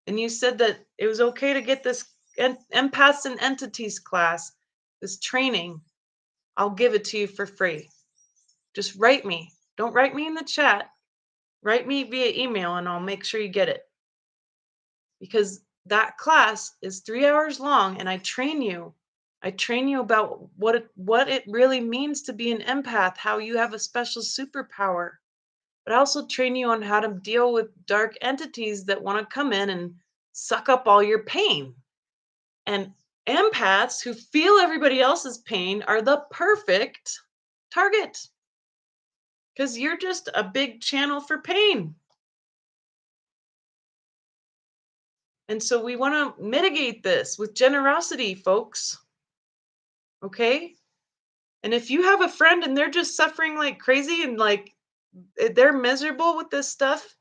and you said that it was okay to get this empaths and entities class, this training. I'll give it to you for free. Just write me. Don't write me in the chat. Write me via email, and I'll make sure you get it. Because that class is 3 hours long, and I train you. I train you about what it really means to be an empath, how you have a special superpower. But I also train you on how to deal with dark entities that want to come in and suck up all your pain. And empaths who feel everybody else's pain are the perfect target because you're just a big channel for pain. And so we want to mitigate this with generosity, folks. Okay? And if you have a friend and they're just suffering like crazy and like they're miserable with this stuff,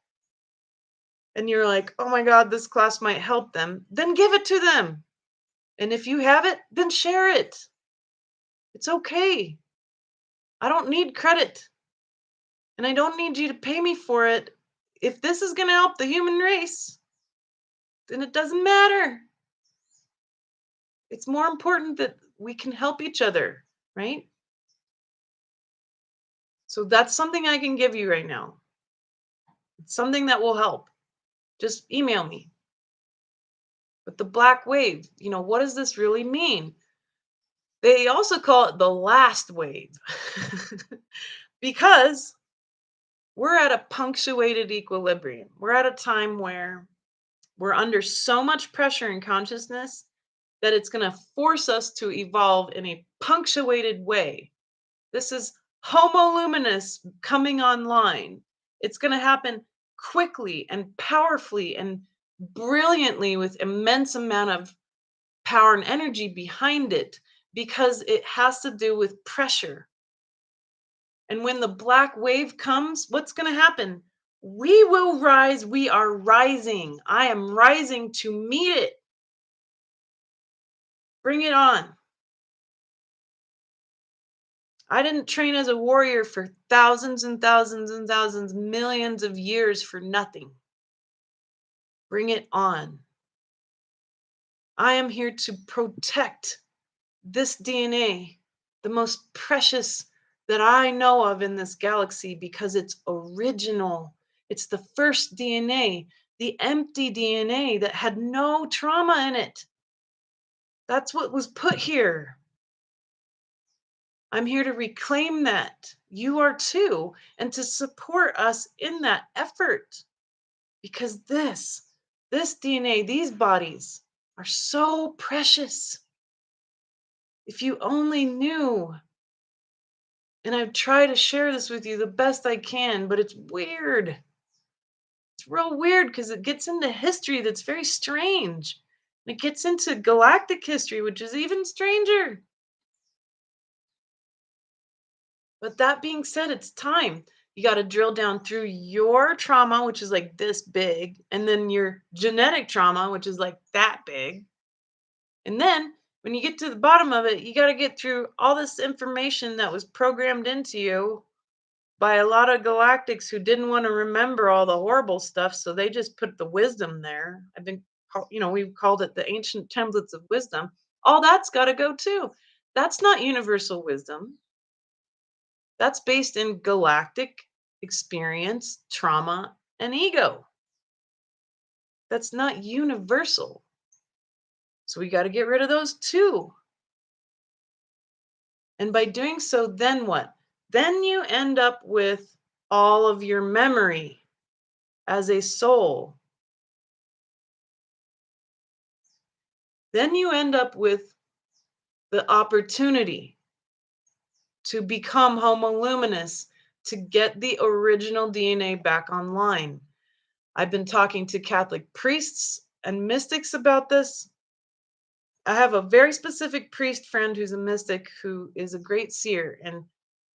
and you're like, oh my God, this class might help them, then give it to them. And if you have it, then share it. It's okay. I don't need credit. And I don't need you to pay me for it. If this is going to help the human race, then it doesn't matter. It's more important that we can help each other, right? So that's something I can give you right now. It's something that will help. Just email me. But the black wave, what does this really mean? They also call it the last wave because we're at a punctuated equilibrium. We're at a time where we're under so much pressure in consciousness that it's going to force us to evolve in a punctuated way. This is Homo luminous coming online. It's going to happen quickly and powerfully and brilliantly with immense amount of power and energy behind it because it has to do with pressure. And when the black wave comes, what's going to happen? We will rise. We are rising. I am rising to meet it. Bring it on. I didn't train as a warrior for thousands and thousands and thousands, millions of years for nothing. Bring it on. I am here to protect this DNA, the most precious that I know of in this galaxy because it's original. It's the first DNA, the empty DNA that had no trauma in it. That's what was put here. I'm here to reclaim that. You are too, and to support us in that effort. Because this DNA, these bodies are so precious. If you only knew. And I've tried to share this with you the best I can, but it's weird. It's real weird because it gets into history that's very strange. And it gets into galactic history, which is even stranger. But that being said, it's time. You got to drill down through your trauma, which is like this big, and then your genetic trauma, which is like that big. And then when you get to the bottom of it, you got to get through all this information that was programmed into you by a lot of galactics who didn't want to remember all the horrible stuff. So they just put the wisdom there. We've called it the ancient templates of wisdom. All that's got to go too. That's not universal wisdom. That's based in galactic experience, trauma, and ego. That's not universal. So we got to get rid of those too. And by doing so, then what? Then you end up with all of your memory as a soul. Then you end up with the opportunity to become Homo luminous, to get the original DNA back online. I've been talking to Catholic priests and mystics about this. I have a very specific priest friend who's a mystic who is a great seer, and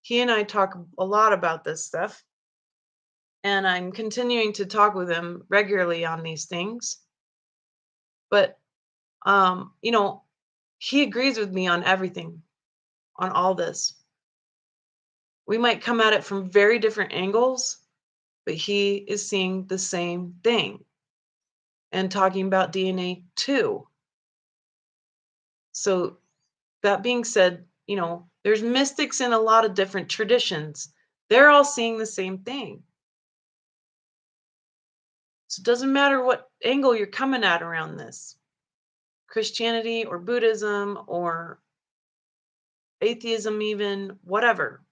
he and I talk a lot about this stuff. And I'm continuing to talk with him regularly on these things. But you know, he agrees with me on everything, on all this. We might come at it from very different angles, but he is seeing the same thing and talking about DNA too. So that being said, there's mystics in a lot of different traditions. They're all seeing the same thing. So it doesn't matter what angle you're coming at around this, Christianity or Buddhism or atheism, even whatever.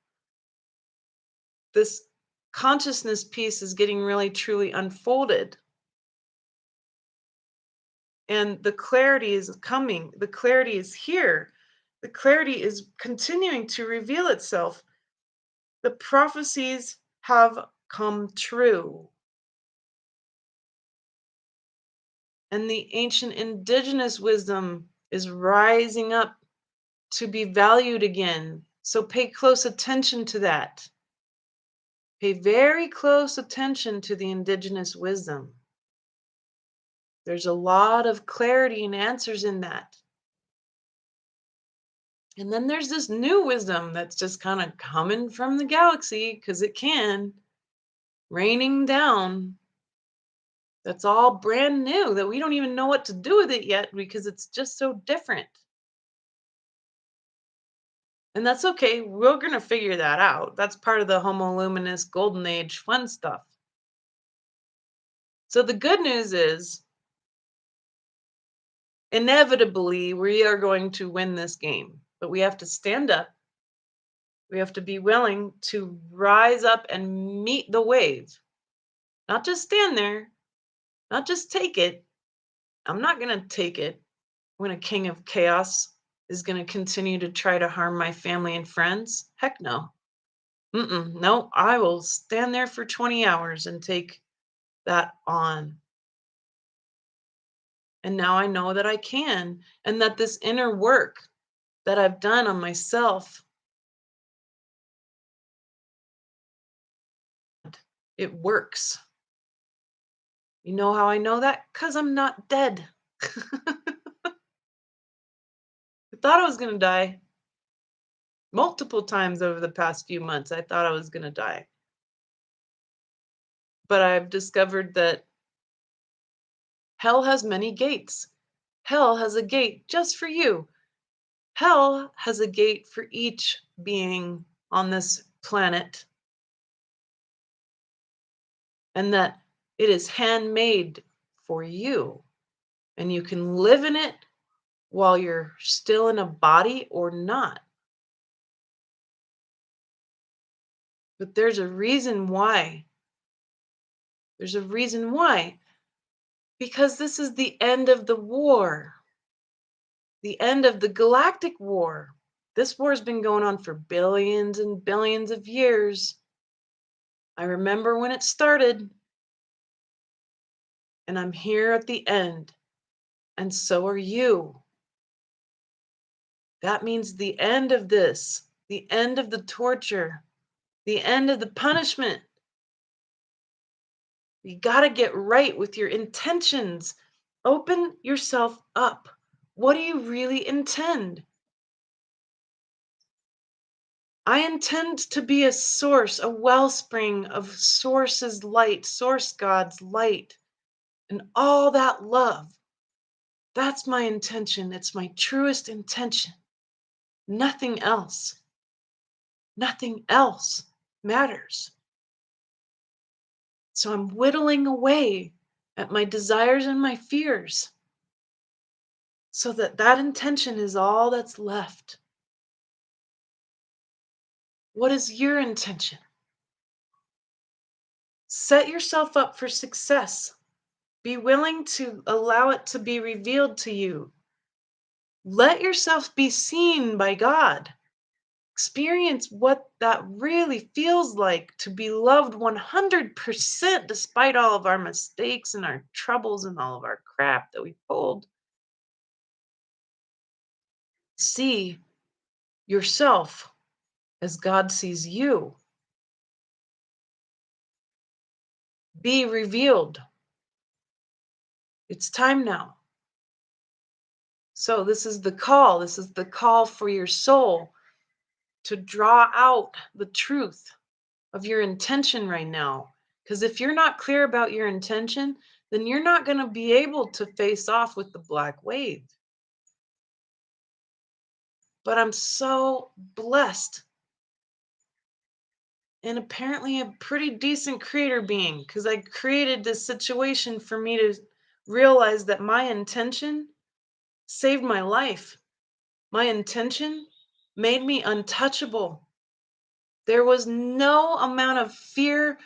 This consciousness piece is getting really truly unfolded. And the clarity is coming. The clarity is here. The clarity is continuing to reveal itself. The prophecies have come true. And the ancient indigenous wisdom is rising up to be valued again. So pay close attention to that. Pay very close attention to the indigenous wisdom. There's a lot of clarity and answers in that. And then there's this new wisdom that's just kind of coming from the galaxy because it can, raining down. That's all brand new that we don't even know what to do with it yet because it's just so different. And that's okay. We're going to figure that out. That's part of the Homo luminous golden age fun stuff. So the good news is, inevitably, we are going to win this game, but we have to stand up. We have to be willing to rise up and meet the wave, not just stand there, not just take it. I'm not going to take it when a king of chaos is going to continue to try to harm my family and friends. Heck no. No, I will stand there for 20 hours and take that on. And now I know that I can, and that this inner work that I've done on myself, it works. You know how I know that? Because I'm not dead. I thought I was going to die multiple times over the past few months. I thought I was going to die. But I've discovered that hell has many gates. Hell has a gate just for you. Hell has a gate for each being on this planet. And that it is handmade for you. And you can live in it while you're still in a body or not. But there's a reason why. There's a reason why. Because this is the end of the war, the end of the galactic war. This war has been going on for billions and billions of years. I remember when it started, and I'm here at the end, and so are you. That means the end of this, the end of the torture, the end of the punishment. You got to get right with your intentions. Open yourself up. What do you really intend? I intend to be a source, a wellspring of Source's light, Source God's light, and all that love. That's my intention. It's my truest intention. Nothing else. Nothing else matters. So I'm whittling away at my desires and my fears so that that intention is all that's left. What is your intention? Set yourself up for success. Be willing to allow it to be revealed to you. Let yourself be seen by God. Experience what that really feels like to be loved 100% despite all of our mistakes and our troubles and all of our crap that we pulled. See yourself as God sees you. Be revealed. It's time now. So, this is the call. This is the call for your soul to draw out the truth of your intention right now. Because if you're not clear about your intention, then you're not going to be able to face off with the black wave. But I'm so blessed and apparently a pretty decent creator being, because I created this situation for me to realize that my intention saved my life. My intention made me untouchable. There was no amount of fear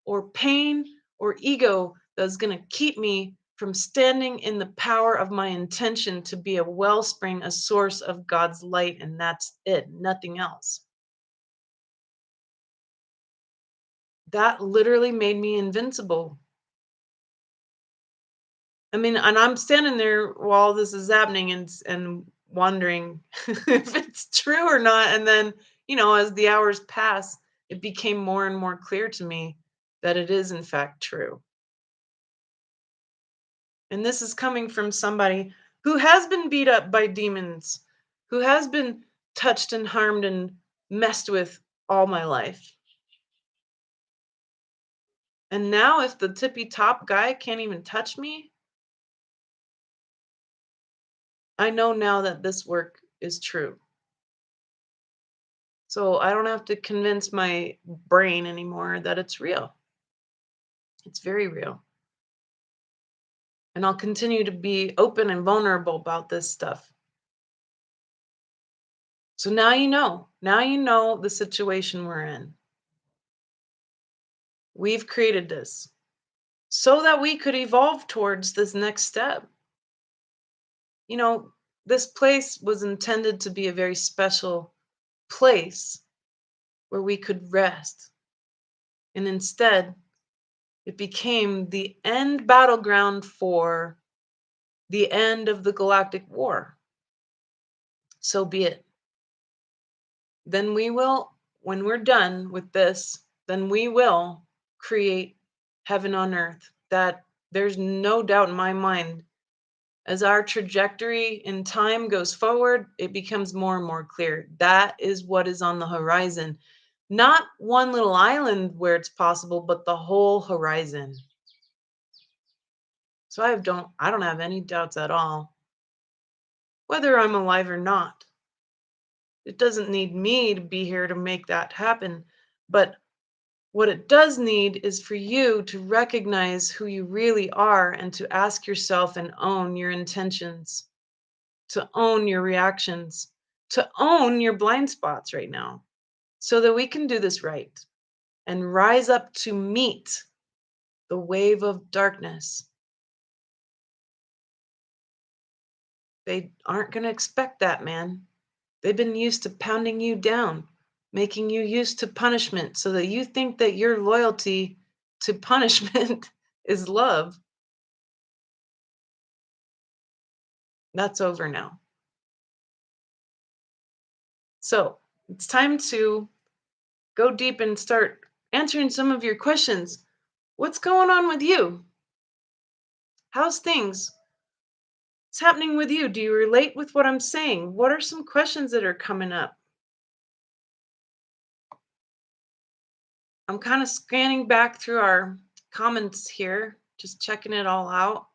or pain or ego that's going to keep me from standing in the power of my intention to be a wellspring, a source of God's light, and that's it, nothing else. That literally made me invincible. I mean, and I'm standing there while this is happening and wondering if it's true or not. And then, as the hours pass, it became more and more clear to me that it is in fact true. And this is coming from somebody who has been beat up by demons, who has been touched and harmed and messed with all my life. And now, if the tippy top guy can't even touch me, I know now that this work is true. So I don't have to convince my brain anymore that it's real. It's very real. And I'll continue to be open and vulnerable about this stuff. So now you know. Now you know the situation we're in. We've created this so that we could evolve towards this next step. This place was intended to be a very special place where we could rest. And instead, it became the end battleground for the end of the galactic war. So be it. Then we will, when we're done with this, then we will create heaven on earth. That there's no doubt in my mind. As our trajectory in time goes forward, it becomes more and more clear. That is what is on the horizon. Not one little island where it's possible, but the whole horizon. So I don't have any doubts at all, whether I'm alive or not. It doesn't need me to be here to make that happen. But what it does need is for you to recognize who you really are and to ask yourself and own your intentions, to own your reactions, to own your blind spots right now, so that we can do this right and rise up to meet the wave of darkness. They aren't going to expect that, man. They've been used to pounding you down, making you used to punishment so that you think that your loyalty to punishment is love. That's over now. So it's time to go deep and start answering some of your questions. What's going on with you? How's things? What's happening with you? Do you relate with what I'm saying? What are some questions that are coming up? I'm kind of scanning back through our comments here, just checking it all out.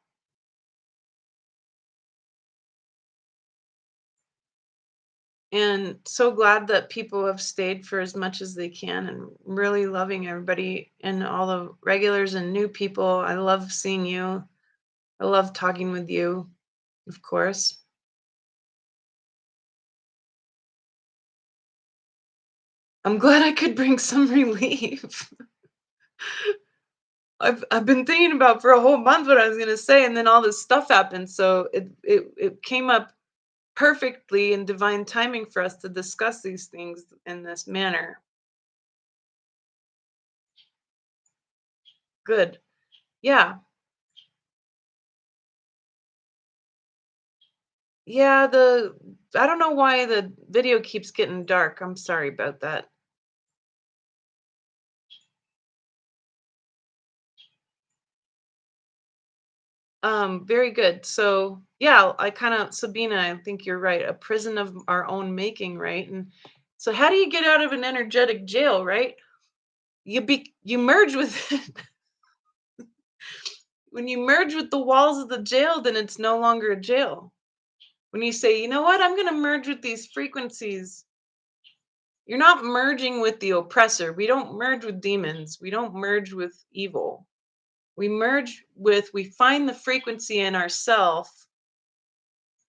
And so glad that people have stayed for as much as they can, and really loving everybody and all the regulars and new people. I love seeing you. I love talking with you, of course. I'm glad I could bring some relief. I've been thinking about for a whole month what I was gonna say, and then all this stuff happened. So it came up perfectly in divine timing for us to discuss these things in this manner. Good. Yeah. Yeah, the I don't know why the video keeps getting dark. I'm sorry about that. Very good. So, yeah, I kind of Sabina, I think you're right. A prison of our own making, right? And so how do you get out of an energetic jail, right? You merge with it. When you merge with the walls of the jail, then it's no longer a jail. When you say, "You know what? I'm going to merge with these frequencies." You're not merging with the oppressor. We don't merge with demons. We don't merge with evil. We find the frequency in ourself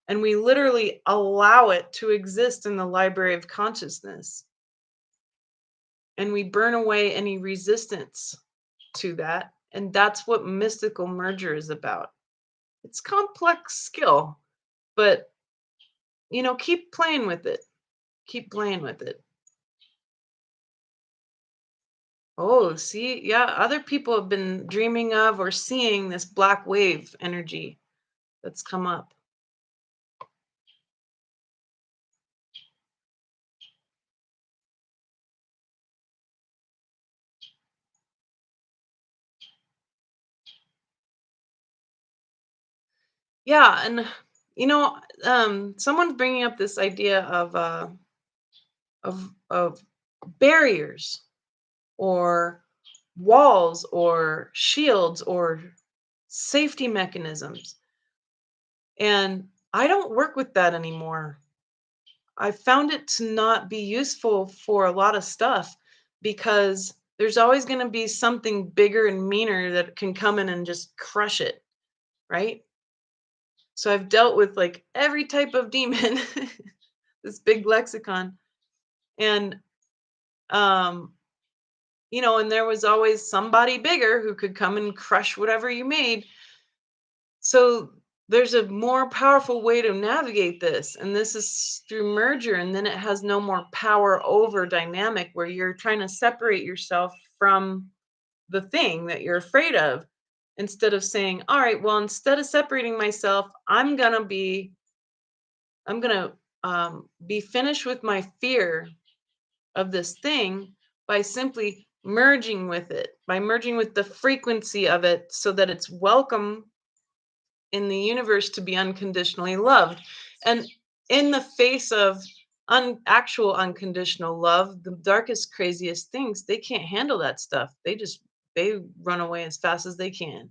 and we literally allow it to exist in the library of consciousness. And we burn away any resistance to that. And that's what mystical merger is about. It's complex skill, but keep playing with it. Keep playing with it. Oh, see, yeah, other people have been dreaming of or seeing this black wave energy that's come up. Yeah, and someone's bringing up this idea of barriers or walls or shields or safety mechanisms, and I don't work with that anymore. I found it to not be useful for a lot of stuff because there's always going to be something bigger and meaner that can come in and just crush it, right? So I've dealt with like every type of demon, this big lexicon. And um and there was always somebody bigger who could come and crush whatever you made. So there's a more powerful way to navigate this, and this is through merger, and then it has no more power over dynamic where you're trying to separate yourself from the thing that you're afraid of, instead of saying, all right, well, instead of separating myself, I'm gonna be finished with my fear of this thing by simply merging with it, by merging with the frequency of it so that it's welcome in the universe to be unconditionally loved. And in the face of actual unconditional love, the darkest, craziest things, they can't handle that stuff. They run away as fast as they can.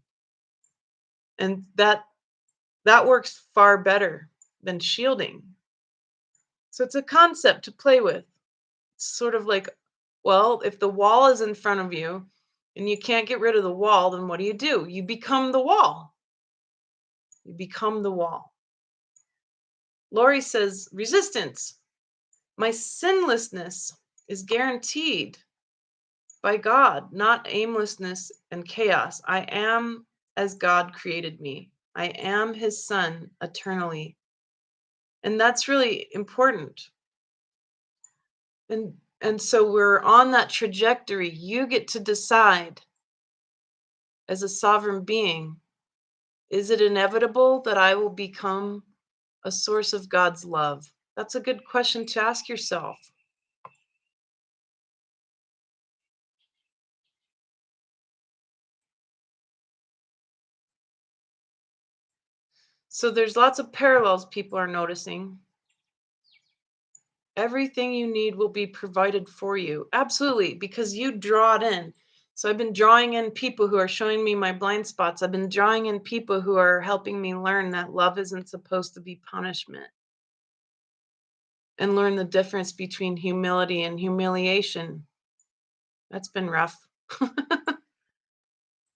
And that works far better than shielding. So it's a concept to play with. It's sort of like, well, if the wall is in front of you and you can't get rid of the wall, then what do? You become the wall. You become the wall. Lori says, resistance. My sinlessness is guaranteed by God, not aimlessness and chaos. I am as God created me. I am his son eternally. And that's really important. And so we're on that trajectory. You get to decide as a sovereign being, is it inevitable that I will become a source of God's love? That's a good question to ask yourself. So there's lots of parallels people are noticing. Everything you need will be provided for you. Absolutely, because you draw it in. So I've been drawing in people who are showing me my blind spots. I've been drawing in people who are helping me learn that love isn't supposed to be punishment, and learn the difference between humility and humiliation. That's been rough.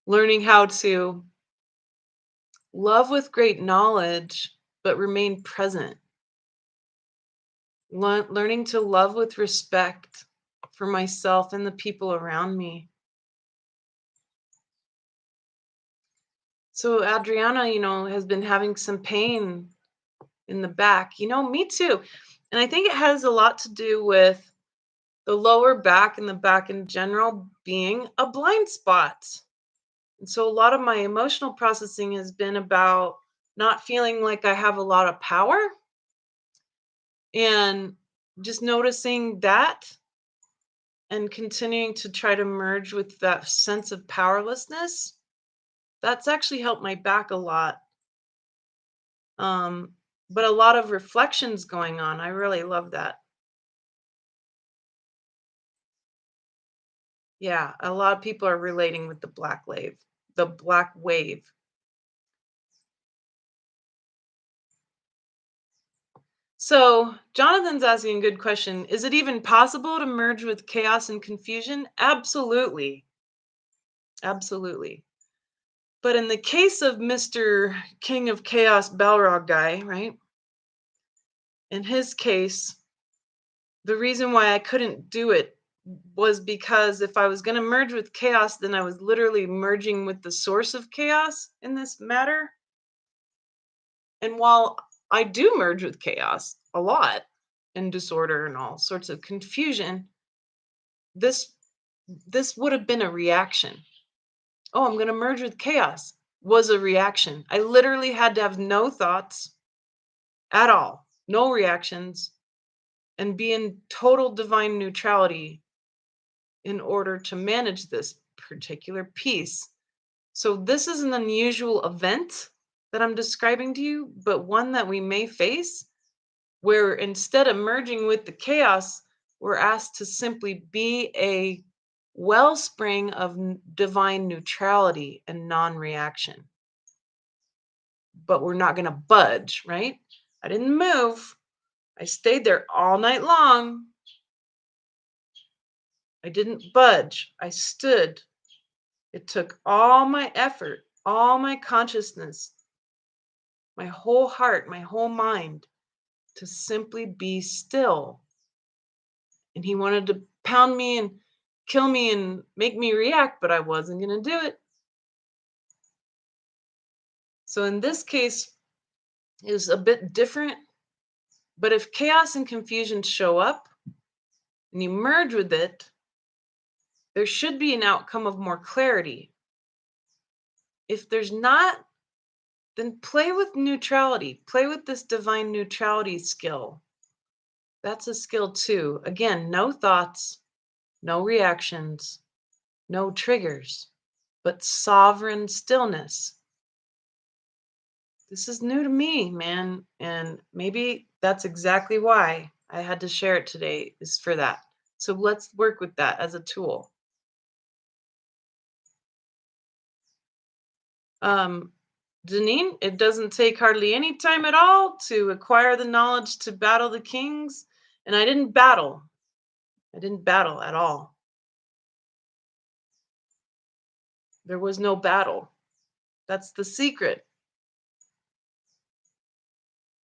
Learning how to love with great knowledge, but remain present. Learning to love with respect for myself and the people around me. So Adriana, has been having some pain in the back. Me too. And I think it has a lot to do with the lower back and the back in general being a blind spot. And so a lot of my emotional processing has been about not feeling like I have a lot of power. And just noticing that and continuing to try to merge with that sense of powerlessness, that's actually helped my back a lot. Um, but a lot of reflections going on. I really love that. Yeah, a lot of people are relating with the black wave. The black wave. So, Jonathan's asking a good question. Is it even possible to merge with chaos and confusion? Absolutely. Absolutely. But in the case of Mr. King of Chaos Balrog guy, right? In his case, the reason why I couldn't do it was because if I was going to merge with chaos, then I was literally merging with the source of chaos in this matter. And while I do merge with chaos a lot and disorder and all sorts of confusion, this this would have been a reaction. Oh, I'm going to merge with chaos was a reaction. I literally had to have no thoughts at all, no reactions, and be in total divine neutrality in order to manage this particular piece. So, this is an unusual event that I'm describing to you, but one that we may face where instead of merging with the chaos, we're asked to simply be a wellspring of divine neutrality and non reaction. But we're not going to budge, right? I didn't move. I stayed there all night long. I didn't budge. I stood. It took all my effort, all my consciousness, my whole heart, my whole mind to simply be still. And he wanted to pound me and kill me and make me react, but I wasn't going to do it. So in this case, it was a bit different. But if chaos and confusion show up and you merge with it, there should be an outcome of more clarity. If there's not, then play with neutrality. Play with this divine neutrality skill. That's a skill too. Again, no thoughts, no reactions, no triggers, but sovereign stillness. This is new to me, man. And maybe that's exactly why I had to share it today, is for that. So let's work with that as a tool. Um, Janine, it doesn't take hardly any time at all to acquire the knowledge to battle the kings. And I didn't battle. I didn't battle at all. There was no battle. That's the secret.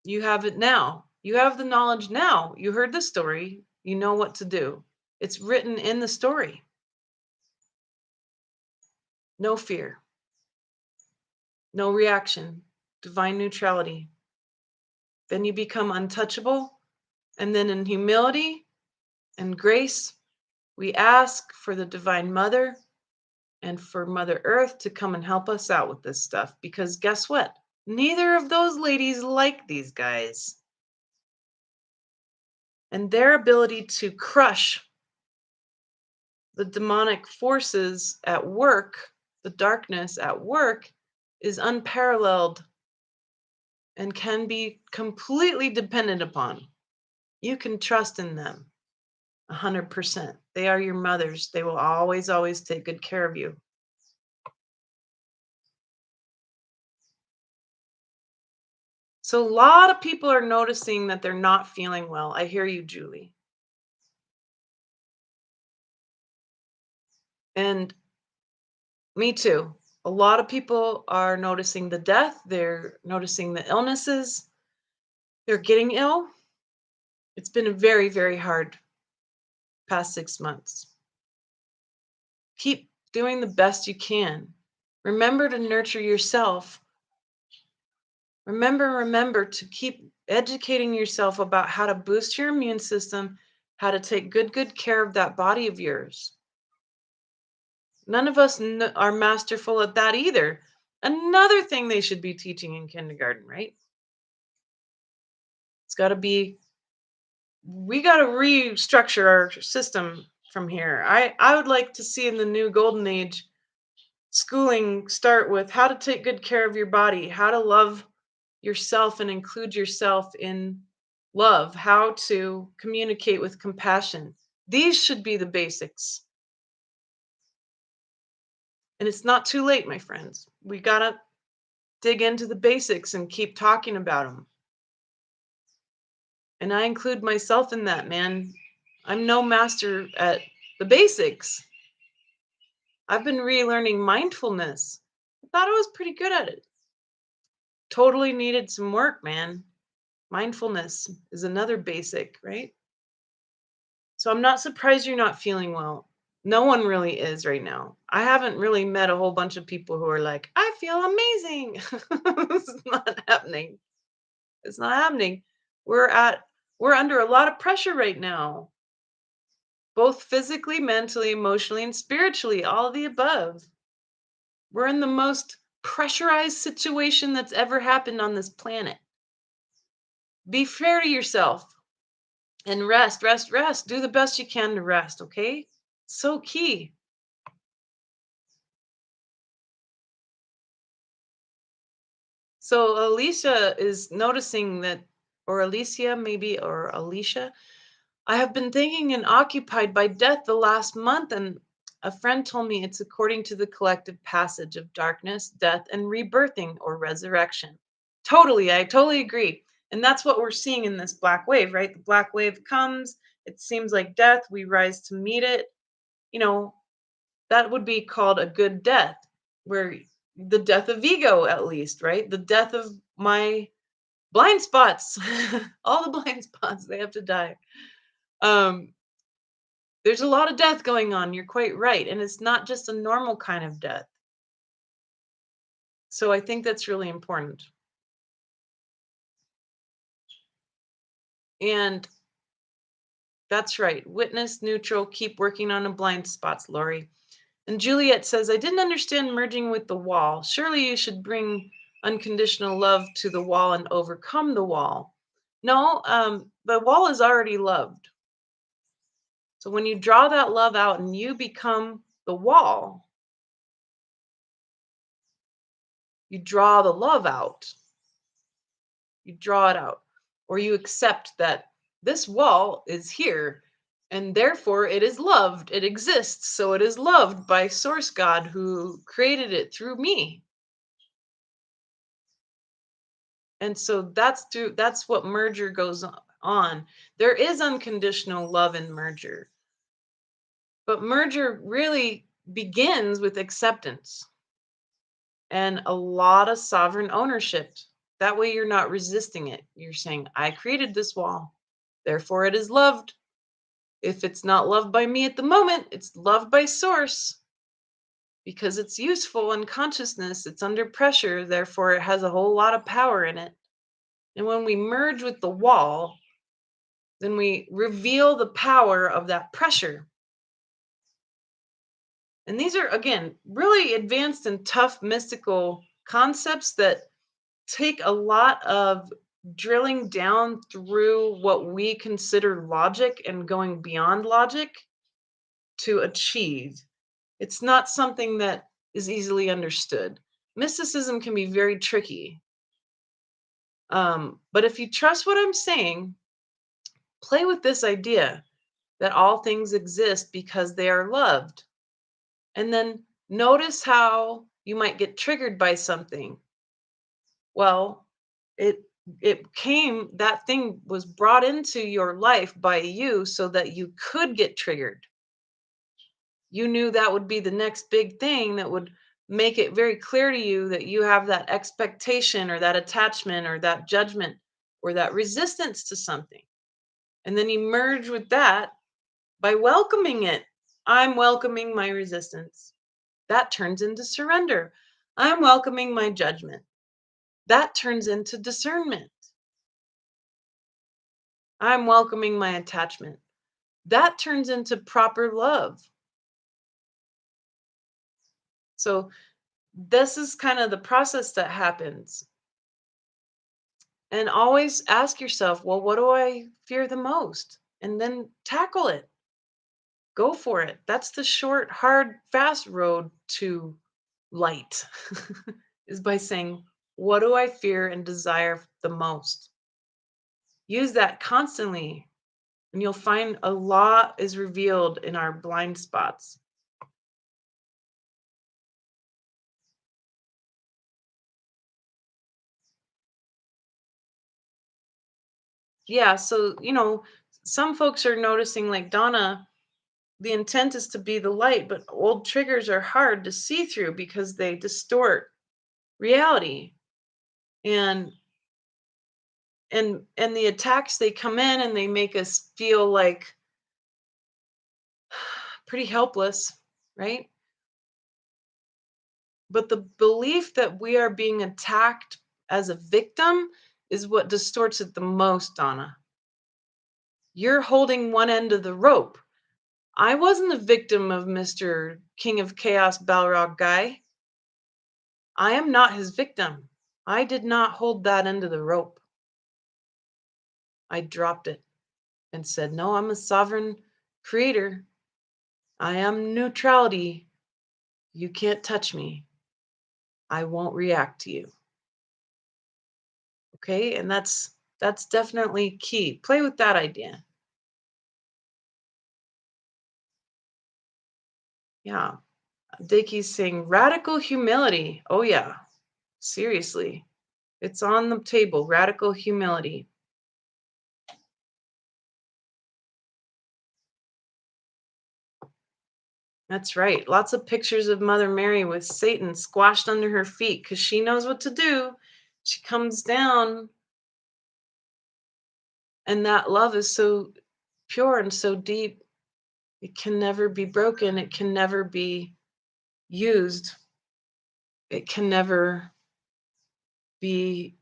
You have it now. You have the knowledge now. You heard the story. You know what to do. It's written in the story. No fear, no reaction, divine neutrality. Then you become untouchable. And then in humility and grace, we ask for the Divine Mother and for Mother Earth to come and help us out with this stuff. Because guess what? Neither of those ladies like these guys. And their ability to crush the demonic forces at work, the darkness at work, is unparalleled and can be completely dependent upon. You can trust in them 100%. They are your mothers. They will always, always take good care of you. So, a lot of people are noticing that they're not feeling well. I hear you, Julie. And me too. A lot of people are noticing the death, they're noticing the illnesses, they're getting ill. It's been a very, very hard past 6 months. Keep doing the best you can. Remember to nurture yourself. Remember to keep educating yourself about how to boost your immune system, how to take good care of that body of yours. None of us are masterful at that either. Another thing they should be teaching in kindergarten, right? It's got to be we got to restructure our system from here. I would like to see in the new golden age schooling start with how to take good care of your body, how to love yourself and include yourself in love, how to communicate with compassion. These should be the basics. And it's not too late, my friends. We got to dig into the basics and keep talking about them. And I include myself in that, man. I'm no master at the basics. I've been relearning mindfulness. I thought I was pretty good at it. Totally needed some work, man. Mindfulness is another basic, right? So I'm not surprised you're not feeling well. No one really is right now. I haven't really met a whole bunch of people who are like, I feel amazing. It's not happening. It's not happening. We're at we're under a lot of pressure right now, both physically, mentally, emotionally, and spiritually, all of the above. We're in the most pressurized situation that's ever happened on this planet. Be fair to yourself and rest, rest, rest. Do the best you can to rest, okay? So key. So Alicia is noticing that, or Alicia maybe, or Alicia, I have been thinking and occupied by death the last month, and a friend told me it's according to the collective passage of darkness, death, and rebirthing or resurrection. Totally, I totally agree. And that's what we're seeing in this black wave, right? The black wave comes, it seems like death, we rise to meet it. You know, that would be called a good death, where the death of ego, at least, right? The death of my blind spots, all the blind spots, they have to die. Um, there's a lot of death going on. You're quite right. And it's not just a normal kind of death. So I think that's really important. And that's right. Witness, neutral, keep working on the blind spots, Lori. And Juliet says, I didn't understand merging with the wall. Surely you should bring unconditional love to the wall and overcome the wall. No, the wall is already loved. So when you draw that love out and you become the wall, you draw the love out. You draw it out. Or you accept that this wall is here and therefore it is loved. It exists. So it is loved by Source God who created it through me. And so that's what merger goes on. There is unconditional love in merger. But merger really begins with acceptance and a lot of sovereign ownership. That way you're not resisting it. You're saying, I created this wall, therefore it is loved. If it's not loved by me at the moment, it's loved by Source because it's useful in consciousness. It's under pressure, therefore it has a whole lot of power in it. And when we merge with the wall, then we reveal the power of that pressure. And these are, again, really advanced and tough mystical concepts that take a lot of drilling down through what we consider logic and going beyond logic to achieve. It's not something that is easily understood. Mysticism can be very tricky. But if you trust what I'm saying, play with this idea that all things exist because they are loved. And then notice how you might get triggered by something. Well, it that thing was brought into your life by you so that you could get triggered. You knew that would be the next big thing that would make it very clear to you that you have that expectation or that attachment or that judgment or that resistance to something. And then you merge with that by welcoming it. I'm welcoming my resistance. That turns into surrender. I'm welcoming my judgment. That turns into discernment. I'm welcoming my attachment. That turns into proper love. So, this is kind of the process that happens. And always ask yourself, well, what do I fear the most? And then tackle it. Go for it. That's the short, hard, fast road to light is by saying, what do I fear and desire the most? Use that constantly, and you'll find a lot is revealed in our blind spots. Yeah, so, some folks are noticing, like Donna, the intent is to be the light, but old triggers are hard to see through because they distort reality. And and the attacks, they come in and they make us feel like pretty helpless, right? But the belief that we are being attacked as a victim is what distorts it the most, Donna. You're holding one end of the rope. I wasn't a victim of Mr. King of Chaos Balrog guy. I am not his victim. I did not hold that end of the rope. I dropped it and said, no, I'm a sovereign creator. I am neutrality. You can't touch me. I won't react to you. Okay? And that's definitely key. Play with that idea. Yeah. Dickie's saying radical humility. Oh yeah. Seriously. It's on the table. Radical humility. That's right. Lots of pictures of Mother Mary with Satan squashed under her feet because she knows what to do. She comes down, and that love is so pure and so deep. It can never be broken. It can never be used. It can never be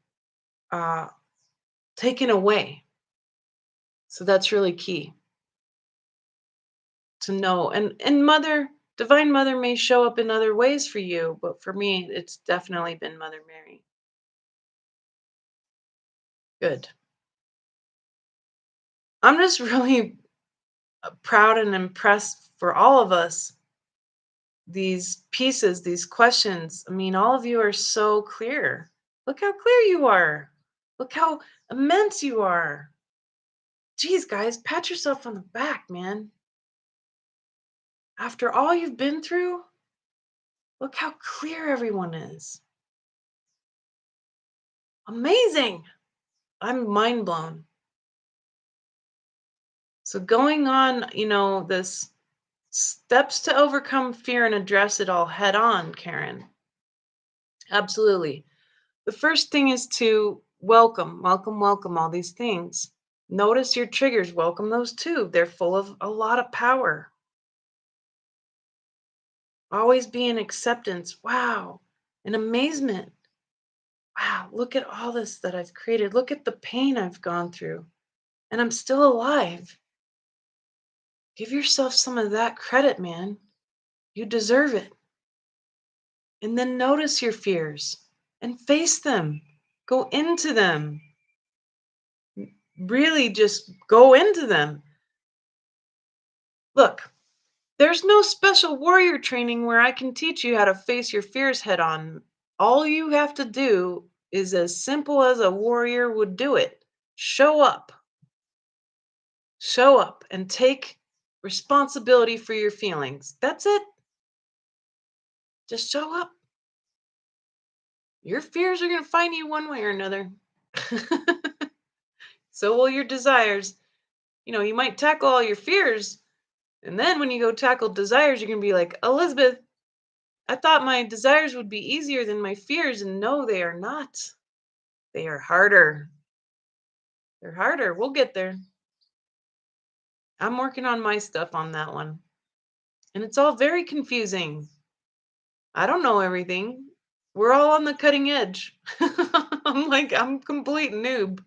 uh, taken away. So that's really key to know. And Mother, Divine Mother may show up in other ways for you, but for me, it's definitely been Mother Mary. Good. I'm just really proud and impressed for all of us. These pieces, these questions. I mean, all of you are so clear. Look how clear you are. Look how immense you are. Geez, guys, pat yourself on the back, man. After all you've been through, look how clear everyone is. Amazing. I'm mind blown. So, going on, this steps to overcome fear and address it all head on, Karen. Absolutely. The first thing is to welcome all these things. Notice your triggers, welcome those too. They're full of a lot of power. Always be in acceptance. Wow. And amazement. Wow, look at all this that I've created. Look at the pain I've gone through. And I'm still alive. Give yourself some of that credit, man. You deserve it. And then notice your fears and face them. Go into them. Really just go into them. Look, there's no special warrior training where I can teach you how to face your fears head on. All you have to do is as simple as a warrior would do it. Show up. Show up and take responsibility for your feelings. That's it. Just show up. Your fears are going to find you one way or another. So will your desires. You might tackle all your fears, and then when you go tackle desires, you're going to be like, Elizabeth, I thought my desires would be easier than my fears, and no, they are not. They are harder. They're harder. We'll get there. I'm working on my stuff on that one. And it's all very confusing. I don't know everything. We're all on the cutting edge. I'm complete noob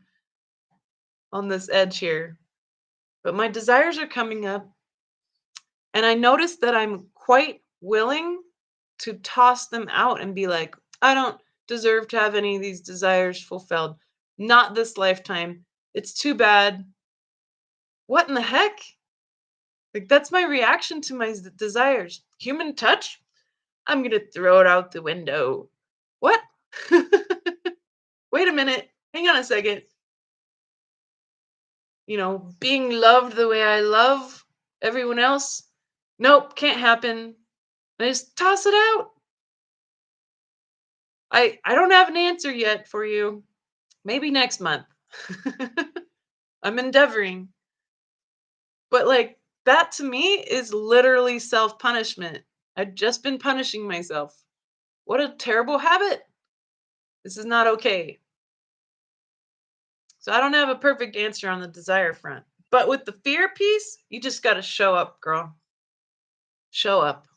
on this edge here. But my desires are coming up, and I notice that I'm quite willing to toss them out and be like, I don't deserve to have any of these desires fulfilled. Not this lifetime. It's too bad. What in the heck? Like, that's my reaction to my desires. Human touch? I'm going to throw it out the window. What? Wait a minute. Hang on a second. Being loved the way I love everyone else? Nope, can't happen. I just toss it out. I don't have an answer yet for you. Maybe next month. I'm endeavoring. But like that to me is literally self-punishment. I've just been punishing myself. What a terrible habit. This is not okay. So I don't have a perfect answer on the desire front. But with the fear piece, you just got to show up, girl. Show up.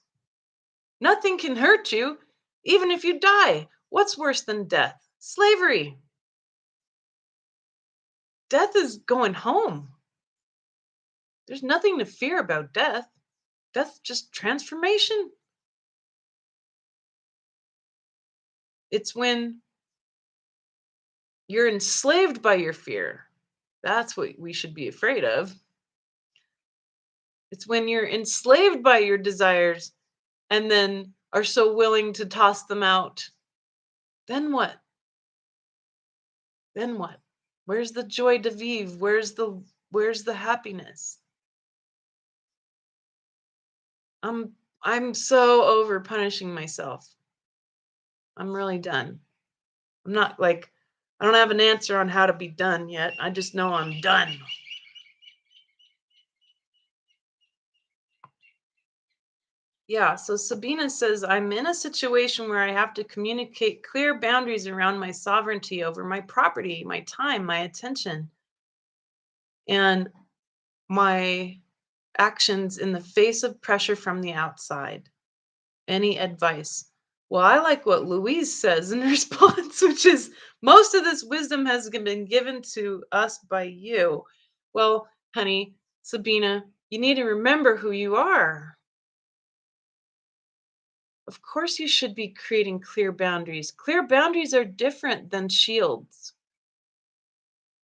Nothing can hurt you, even if you die. What's worse than death? Slavery. Death is going home. There's nothing to fear about death. Death's just transformation. It's when you're enslaved by your fear. That's what we should be afraid of. It's when you're enslaved by your desires and then are so willing to toss them out. Then what? Then what? Where's the joy de vivre? Where's the happiness? I'm so over punishing myself. I'm really done. I'm not like I don't have an answer on how to be done yet. I just know I'm done. Yeah, so Sabina says, I'm in a situation where I have to communicate clear boundaries around my sovereignty over my property, my time, my attention, and my actions in the face of pressure from the outside. Any advice? Well, I like what Louise says in response, which is most of this wisdom has been given to us by you. Well, honey, Sabina, you need to remember who you are. Of course, you should be creating clear boundaries. Clear boundaries are different than shields.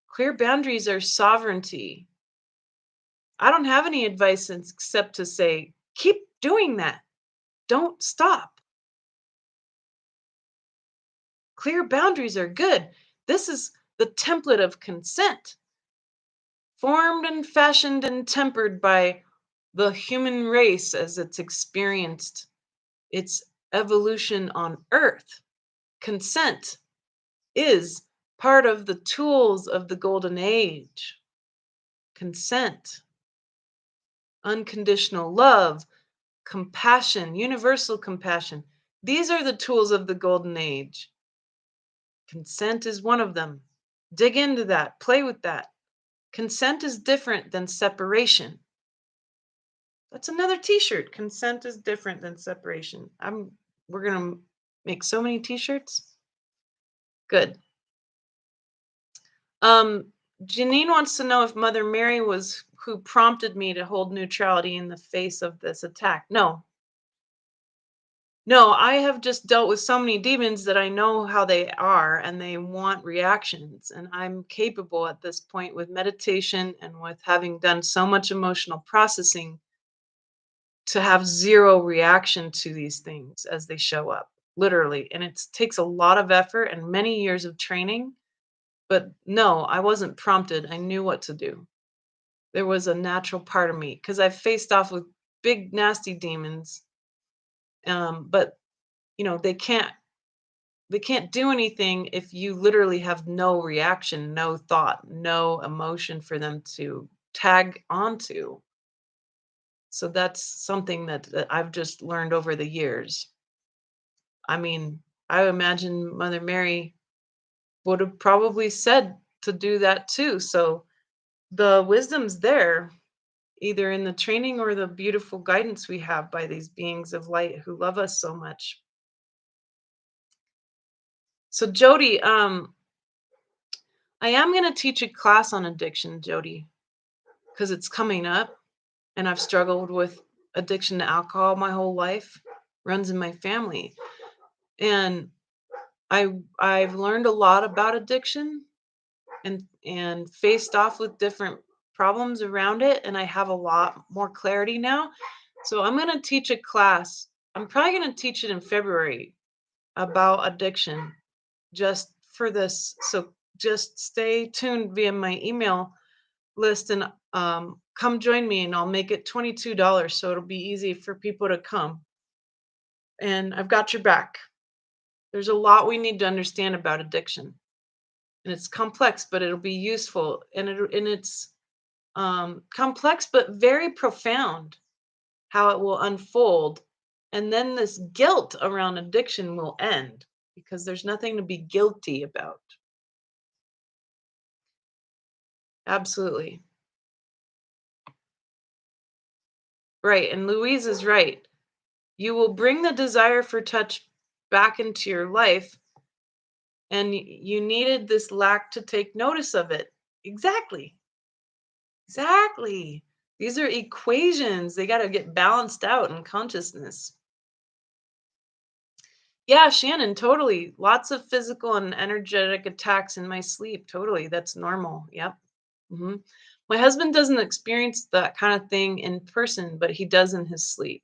Clear boundaries are sovereignty. I don't have any advice except to say, keep doing that. Don't stop. Clear boundaries are good. This is the template of consent, formed and fashioned and tempered by the human race as it's experienced its evolution on Earth. Consent is part of the tools of the golden age. Consent, unconditional love, compassion, universal compassion. These are the tools of the golden age. Consent is one of them. Dig into that, play with that. Consent is different than separation. That's another t-shirt. Consent is different than separation. We're going to make so many t-shirts. Good. Janine wants to know if Mother Mary was who prompted me to hold neutrality in the face of this attack. No. No, I have just dealt with so many demons that I know how they are and they want reactions. And I'm capable at this point with meditation and with having done so much emotional processing to have zero reaction to these things as they show up, literally. And it takes a lot of effort and many years of training. But no, I wasn't prompted. I knew what to do. There was a natural part of me because I've faced off with big, nasty demons. But they can't do anything if you literally have no reaction, no thought, no emotion for them to tag onto. So that's something that I've just learned over the years. I mean, I imagine Mother Mary would have probably said to do that too. So the wisdom's there, either in the training or the beautiful guidance we have by these beings of light who love us so much. So Jody, I am going to teach a class on addiction, Jody, because it's coming up and I've struggled with addiction to alcohol my whole life, runs in my family. And I've learned a lot about addiction and faced off with different problems around it, and I have a lot more clarity now. So I'm going to teach a class. I'm probably going to teach it in February about addiction just for this. So just stay tuned via my email list and come join me, and I'll make it $22 so it'll be easy for people to come. And I've got your back. There's a lot we need to understand about addiction, and it's complex, but it'll be useful. And it's complex but very profound how it will unfold. And then this guilt around addiction will end because there's nothing to be guilty about. Absolutely. Right. And Louise is right. You will bring the desire for touch back into your life, and you needed this lack to take notice of it. Exactly. Exactly. These are equations. They got to get balanced out in consciousness. Yeah, Shannon, totally. Lots of physical and energetic attacks in my sleep. Totally. That's normal. Yep. hmm My husband doesn't experience that kind of thing in person, but he does in his sleep.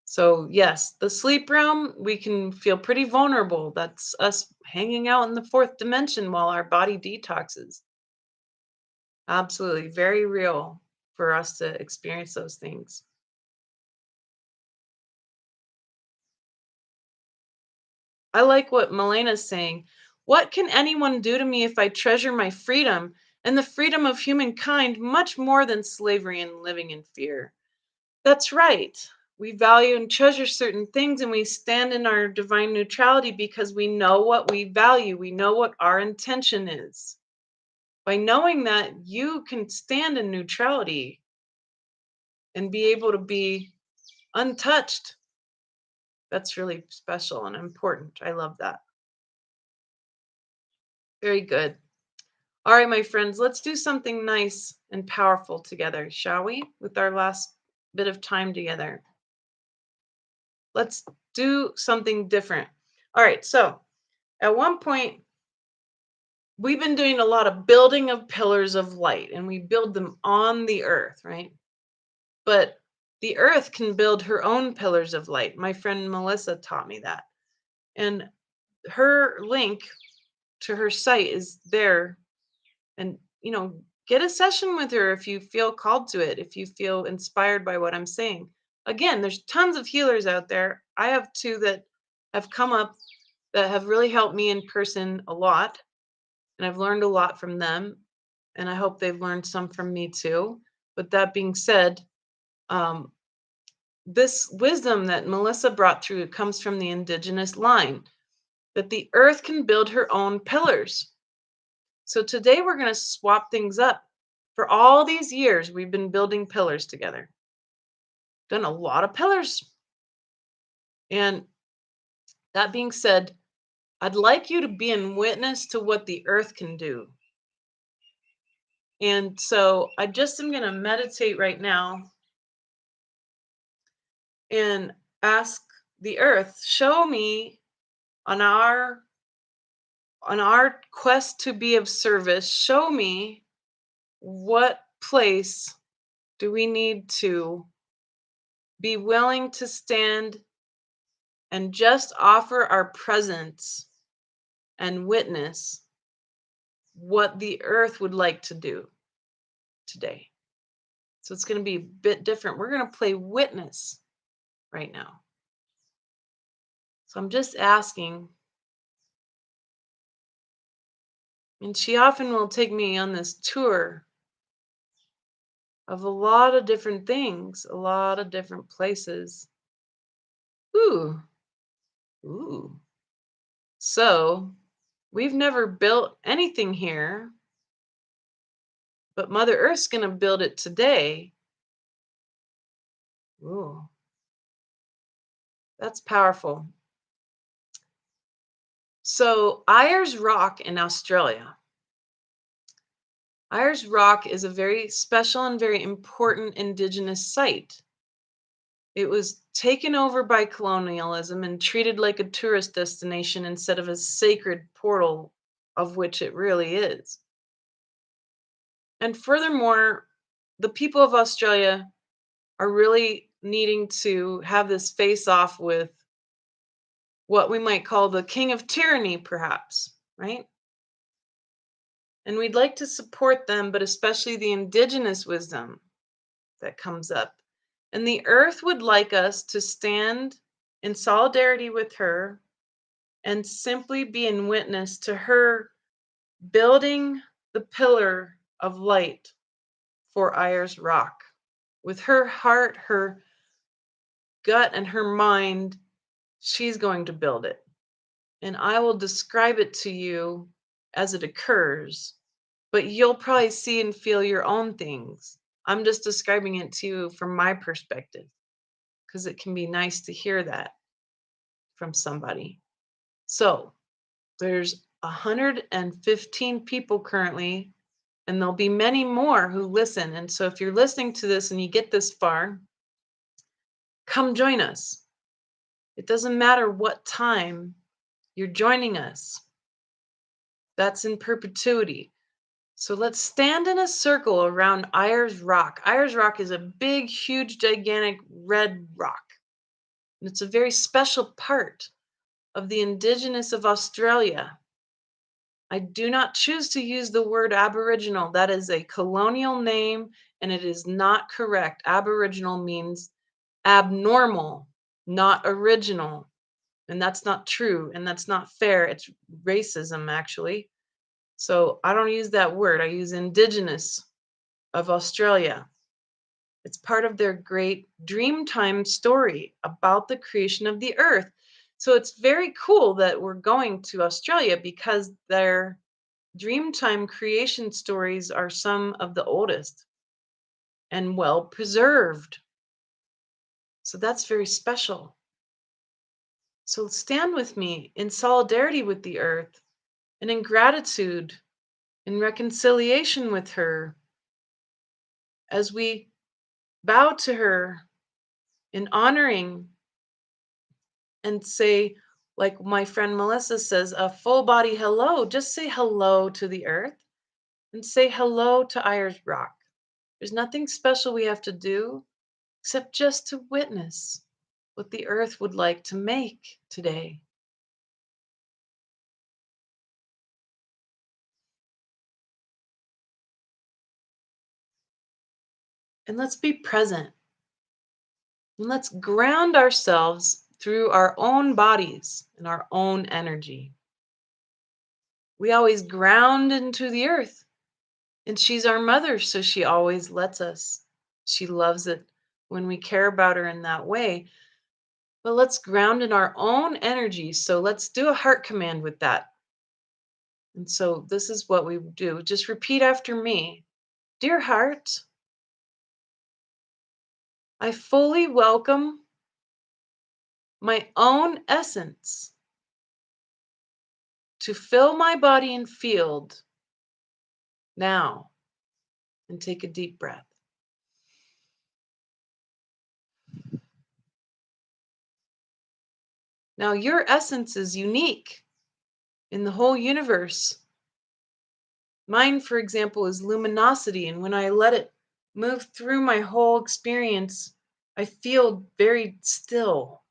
So, yes, the sleep realm, we can feel pretty vulnerable. That's us hanging out in the fourth dimension while our body detoxes. Absolutely. Very real for us to experience those things. I like what Melena's saying. What can anyone do to me if I treasure my freedom and the freedom of humankind much more than slavery and living in fear? That's right. We value and treasure certain things, and we stand in our divine neutrality because we know what we value. We know what our intention is. By knowing that, you can stand in neutrality and be able to be untouched. That's really special and important. I love that. Very good. All right, my friends, let's do something nice and powerful together, shall we? With our last bit of time together. Let's do something different. All right, so at one point, we've been doing a lot of building of pillars of light, and we build them on the earth, right? But the earth can build her own pillars of light. My friend Melissa taught me that. And her link to her site is there. And, get a session with her if you feel called to it, if you feel inspired by what I'm saying. Again, there's tons of healers out there. I have two that have come up that have really helped me in person a lot, and I've learned a lot from them, and I hope they've learned some from me too. But that being said, um, this wisdom that Melissa brought through comes from the indigenous line that the earth can build her own pillars. So today we're going to swap things up. For all these years, we've been building pillars together, done a lot of pillars. And that being said, I'd like you to be in witness to what the earth can do. And so I just am going to meditate right now and ask the earth, show me on our quest to be of service, show me what place do we need to be willing to stand and just offer our presence and witness what the earth would like to do today. So it's going to be a bit different. We're going to play witness right now. So I'm just asking, and she often will take me on this tour of a lot of different things, a lot of different places. Ooh, ooh. So we've never built anything here, but Mother Earth's going to build it today. Ooh, that's powerful. So Ayers Rock in Australia. Ayers Rock is a very special and very important indigenous site. It was taken over by colonialism and treated like a tourist destination instead of a sacred portal of which it really is. And furthermore, the people of Australia are really needing to have this face off with what we might call the king of tyranny, perhaps, right? And we'd like to support them, but especially the indigenous wisdom that comes up. And the earth would like us to stand in solidarity with her and simply be in witness to her building the pillar of light for Ayers Rock. With her heart, her gut, and her mind, she's going to build it. And I will describe it to you as it occurs, but you'll probably see and feel your own things. I'm just describing it to you from my perspective because it can be nice to hear that from somebody. So there's 115 people currently, and there'll be many more who listen. And so if you're listening to this and you get this far, come join us. It doesn't matter what time you're joining us. That's in perpetuity. So let's stand in a circle around Ayers Rock. Ayers Rock is a big, huge, gigantic red rock. And it's a very special part of the indigenous of Australia. I do not choose to use the word Aboriginal. That is a colonial name and it is not correct. Aboriginal means abnormal, not original. And that's not true and that's not fair. It's racism, actually. So I don't use that word. I use indigenous of Australia. It's part of their great Dreamtime story about the creation of the earth. So it's very cool that we're going to Australia because their Dreamtime creation stories are some of the oldest and well preserved. So that's very special. So stand with me in solidarity with the earth and in gratitude, in reconciliation with her, as we bow to her in honoring and say, like my friend Melissa says, a full body hello. Just say hello to the earth and say hello to Ayers Rock. There's nothing special we have to do except just to witness what the earth would like to make today. And let's be present. And let's ground ourselves through our own bodies and our own energy. We always ground into the earth, and she's our mother, so she always lets us. She loves it when we care about her in that way. But let's ground in our own energy. So let's do a heart command with that. And so this is what we do. Just repeat after me. Dear heart, I fully welcome my own essence to fill my body and field now. And take a deep breath. Now, your essence is unique in the whole universe. Mine, for example, is luminosity. And when I let it move through my whole experience, I feel very still.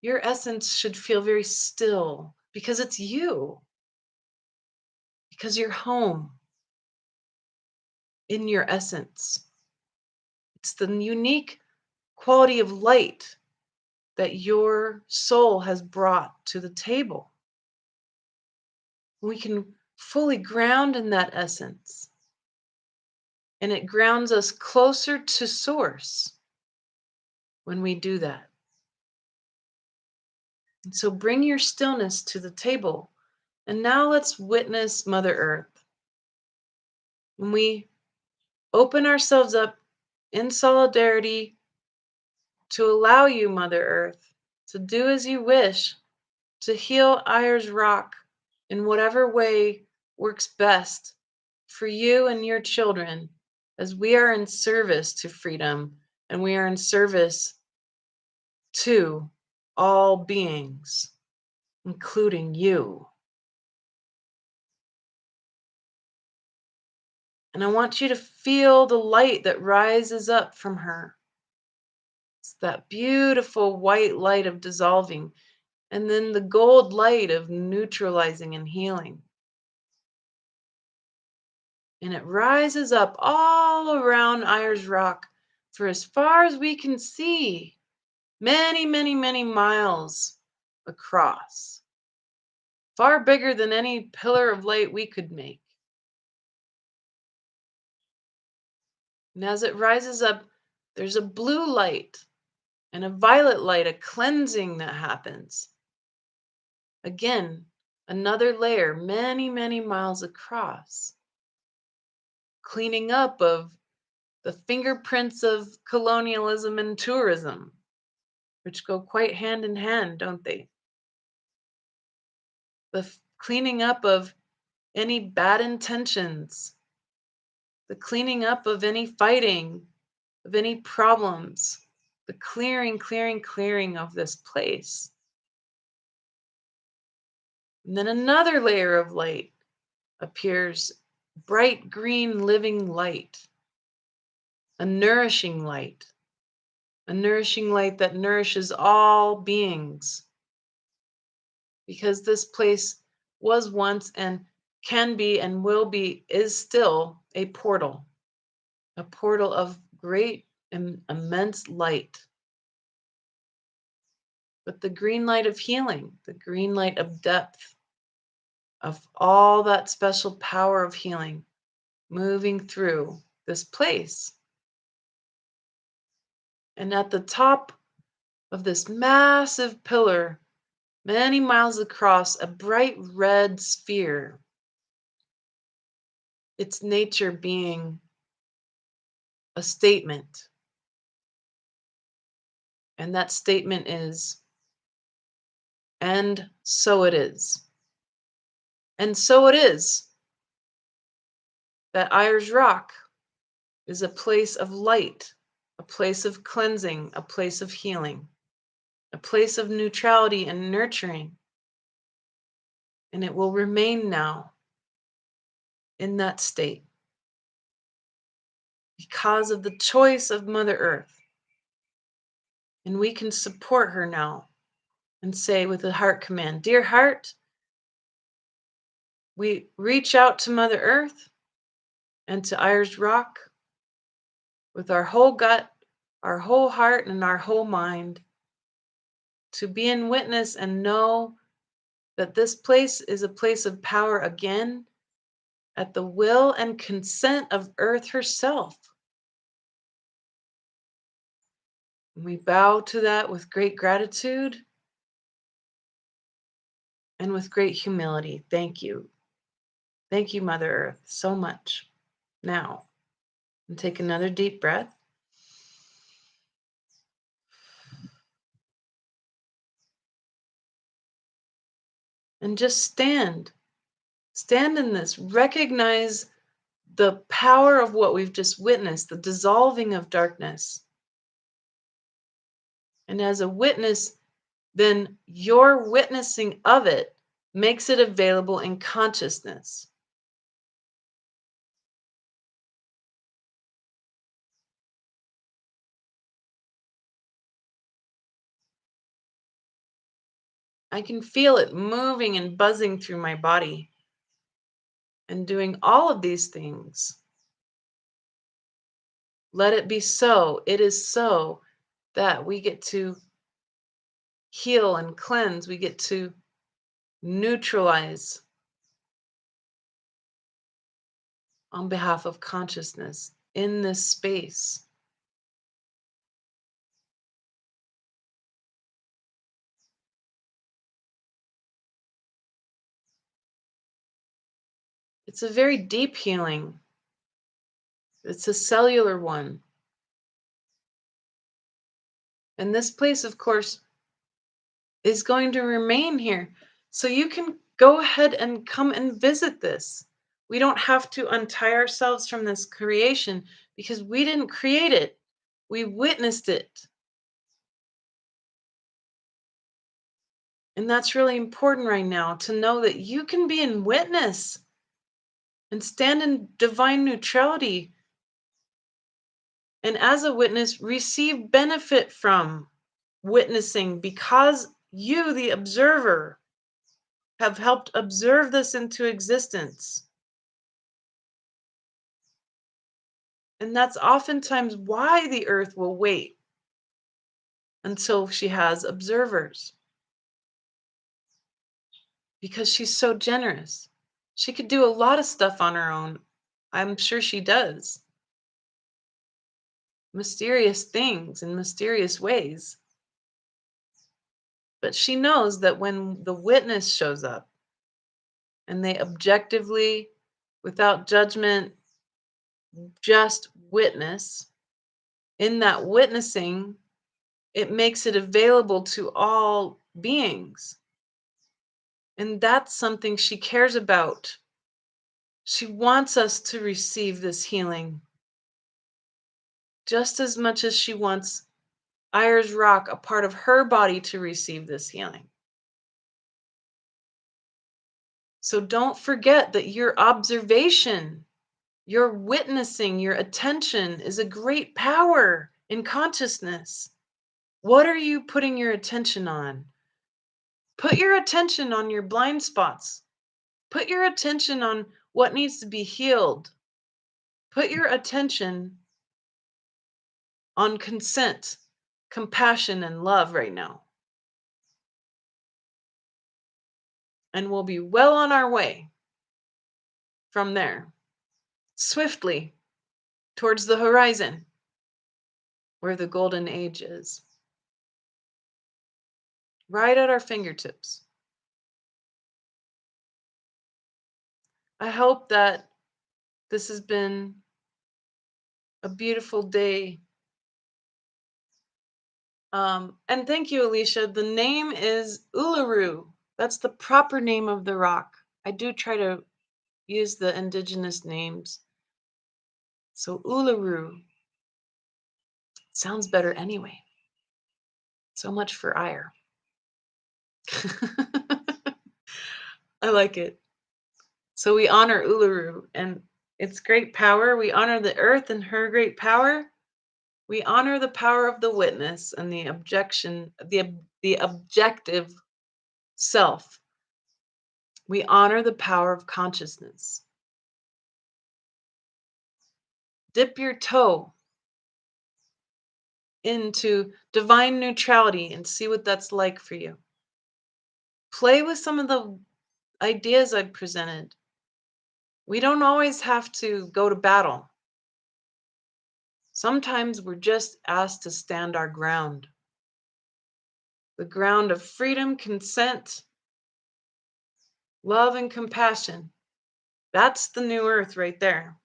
Your essence should feel very still because it's you, because you're home in your essence. It's the unique quality of light that your soul has brought to the table. We can fully ground in that essence, and it grounds us closer to source when we do that. And so bring your stillness to the table. And now let's witness Mother Earth. When we open ourselves up in solidarity to allow you, Mother Earth, to do as you wish, to heal Ayers Rock in whatever way works best for you and your children, as we are in service to freedom and we are in service to all beings, including you. And I want you to feel the light that rises up from her. It's that beautiful white light of dissolving, and then the gold light of neutralizing and healing. And it rises up all around Ayers Rock for as far as we can see, many, many, many miles across, far bigger than any pillar of light we could make. And as it rises up, there's a blue light and a violet light, a cleansing that happens. Again, another layer, many, many miles across, cleaning up of the fingerprints of colonialism and tourism, which go quite hand in hand, don't they? The cleaning up of any bad intentions, the cleaning up of any fighting, of any problems, the clearing, clearing, clearing of this place. And then another layer of light appears, bright green living light, a nourishing light, a nourishing light that nourishes all beings. Because this place was once and can be and will be, is still a portal of great and immense light. But the green light of healing, the green light of depth, of all that special power of healing moving through this place. And at the top of this massive pillar, many miles across, a bright red sphere, its nature being a statement. And that statement is, and so it is. And so it is that Ayers Rock is a place of light, a place of cleansing, a place of healing, a place of neutrality and nurturing. And it will remain now in that state because of the choice of Mother Earth. And we can support her now and say with a heart command, Dear heart, we reach out to Mother Earth and to Ayers Rock with our whole gut, our whole heart, and our whole mind to be in witness and know that this place is a place of power again at the will and consent of Earth herself. We bow to that with great gratitude and with great humility. Thank you. Thank you, Mother Earth, so much. Now, and take another deep breath. And just stand. Stand in this. Recognize the power of what we've just witnessed, the dissolving of darkness. And as a witness, then your witnessing of it makes it available in consciousness. I can feel it moving and buzzing through my body and doing all of these things. Let it be so. It is so that we get to heal and cleanse. We get to neutralize on behalf of consciousness in this space. It's a very deep healing. It's a cellular one. And this place, of course, is going to remain here. So you can go ahead and come and visit this. We don't have to untie ourselves from this creation because we didn't create it. We witnessed it. And that's really important right now to know that you can be in witness and stand in divine neutrality, and as a witness receive benefit from witnessing, because you, the observer, have helped observe this into existence. And that's oftentimes why the earth will wait until she has observers, because she's so generous. She could do a lot of stuff on her own. I'm sure she does. Mysterious things in mysterious ways. But she knows that when the witness shows up and they objectively, without judgment, just witness, in that witnessing, it makes it available to all beings. And that's something she cares about. She wants us to receive this healing just as much as she wants Ayers Rock, a part of her body, to receive this healing. So don't forget that your observation, your witnessing, your attention is a great power in consciousness. What are you putting your attention on? Put your attention on your blind spots. Put your attention on what needs to be healed. Put your attention on consent, compassion, and love right now. And we'll be well on our way from there, swiftly towards the horizon where the golden age is, right at our fingertips. I hope that this has been a beautiful day. And thank you, Alicia. The name is Uluru. That's the proper name of the rock. I do try to use the indigenous names. So Uluru sounds better anyway. So much for ire. I like it. So we honor Uluru and its great power. We honor the earth and her great power. We honor the power of the witness and the objective self. We honor the power of consciousness. Dip your toe into divine neutrality and see what that's like for you. Play with some of the ideas I've presented. We don't always have to go to battle. Sometimes we're just asked to stand our ground. The ground of freedom, consent, love, and compassion. That's the new earth right there.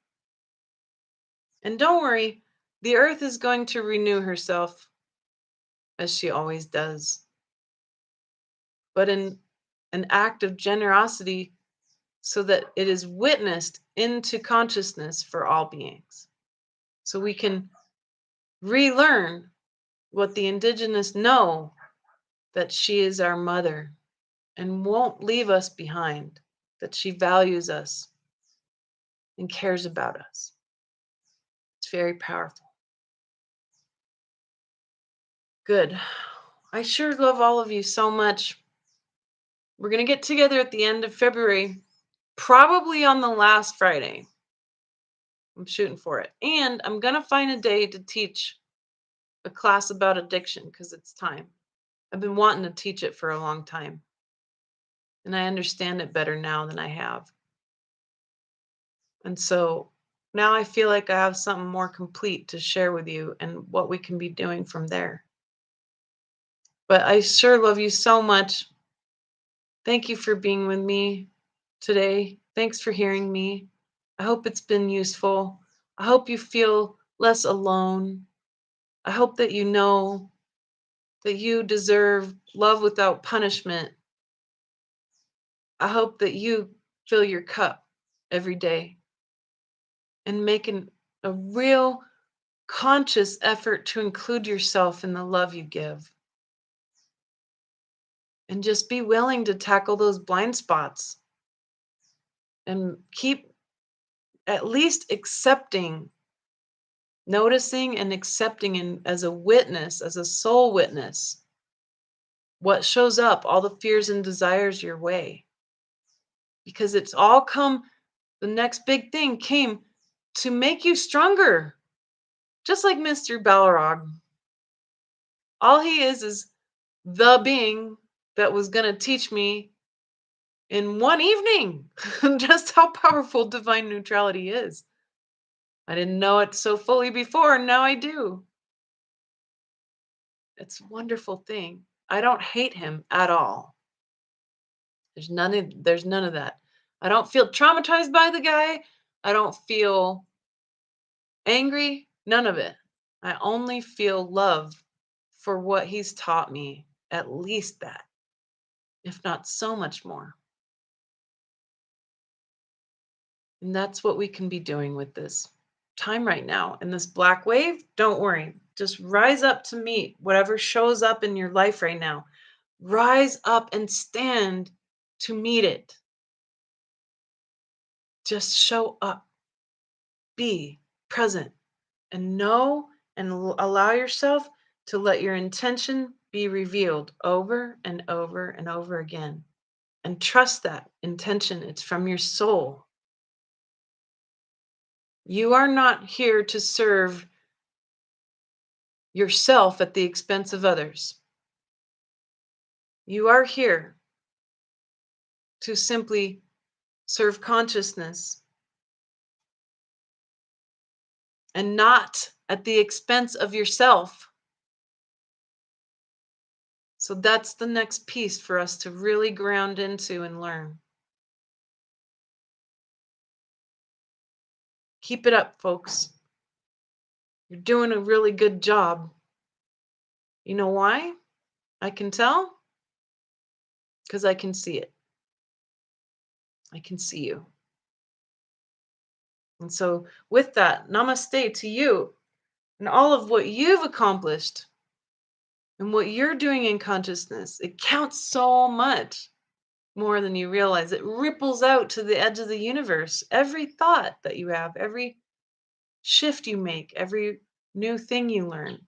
And don't worry, the earth is going to renew herself as she always does. But in an act of generosity so that it is witnessed into consciousness for all beings. So we can relearn what the indigenous know, that she is our mother and won't leave us behind, that she values us and cares about us. It's very powerful. Good. I sure love all of you so much. We're going to get together at the end of February, probably on the last Friday. I'm shooting for it. And I'm going to find a day to teach a class about addiction because it's time. I've been wanting to teach it for a long time. And I understand it better now than I have. And so now I feel like I have something more complete to share with you and what we can be doing from there. But I sure love you so much. Thank you for being with me today. Thanks for hearing me. I hope it's been useful. I hope you feel less alone. I hope that you know that you deserve love without punishment. I hope that you fill your cup every day and make a real conscious effort to include yourself in the love you give. And just be willing to tackle those blind spots and keep at least accepting, noticing and accepting, and as a witness, as a soul witness, what shows up, all the fears and desires your way. Because it's all come, the next big thing came to make you stronger. Just like Mr. Balrog. All he is the being that was going to teach me in one evening just how powerful divine neutrality is. I didn't know it so fully before, and now I do. It's a wonderful thing. I don't hate him at all. There's none of that. I don't feel traumatized by the guy. I don't feel angry, none of it. I only feel love for what he's taught me, at least that, if not so much more. And that's what we can be doing with this time right now. And this black wave, don't worry. Just rise up to meet whatever shows up in your life right now. Rise up and stand to meet it. Just show up, be present, and know and allow yourself to let your intention be revealed over and over and over again. And trust that intention, it's from your soul. You are not here to serve yourself at the expense of others. You are here to simply serve consciousness and not at the expense of yourself. So that's the next piece for us to really ground into and learn. Keep it up, folks. You're doing a really good job. You know why? I can tell because I can see it. I can see you. And so, with that, namaste to you and all of what you've accomplished and what you're doing in consciousness. It counts so much more than you realize. It ripples out to the edge of the universe. Every thought that you have, every shift you make, every new thing you learn.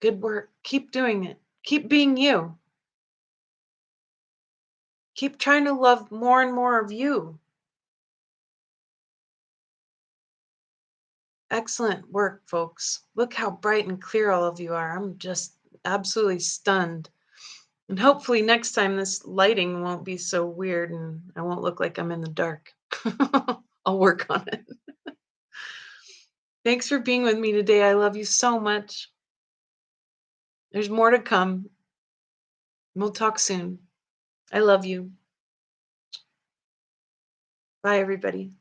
Good work. Keep doing it. Keep being you. Keep trying to love more and more of you. Excellent work, folks. Look how bright and clear all of you are. I'm just absolutely stunned. And hopefully next time this lighting won't be so weird and I won't look like I'm in the dark. I'll work on it. Thanks for being with me today. I love you so much. There's more to come. We'll talk soon. I love you. Bye, everybody.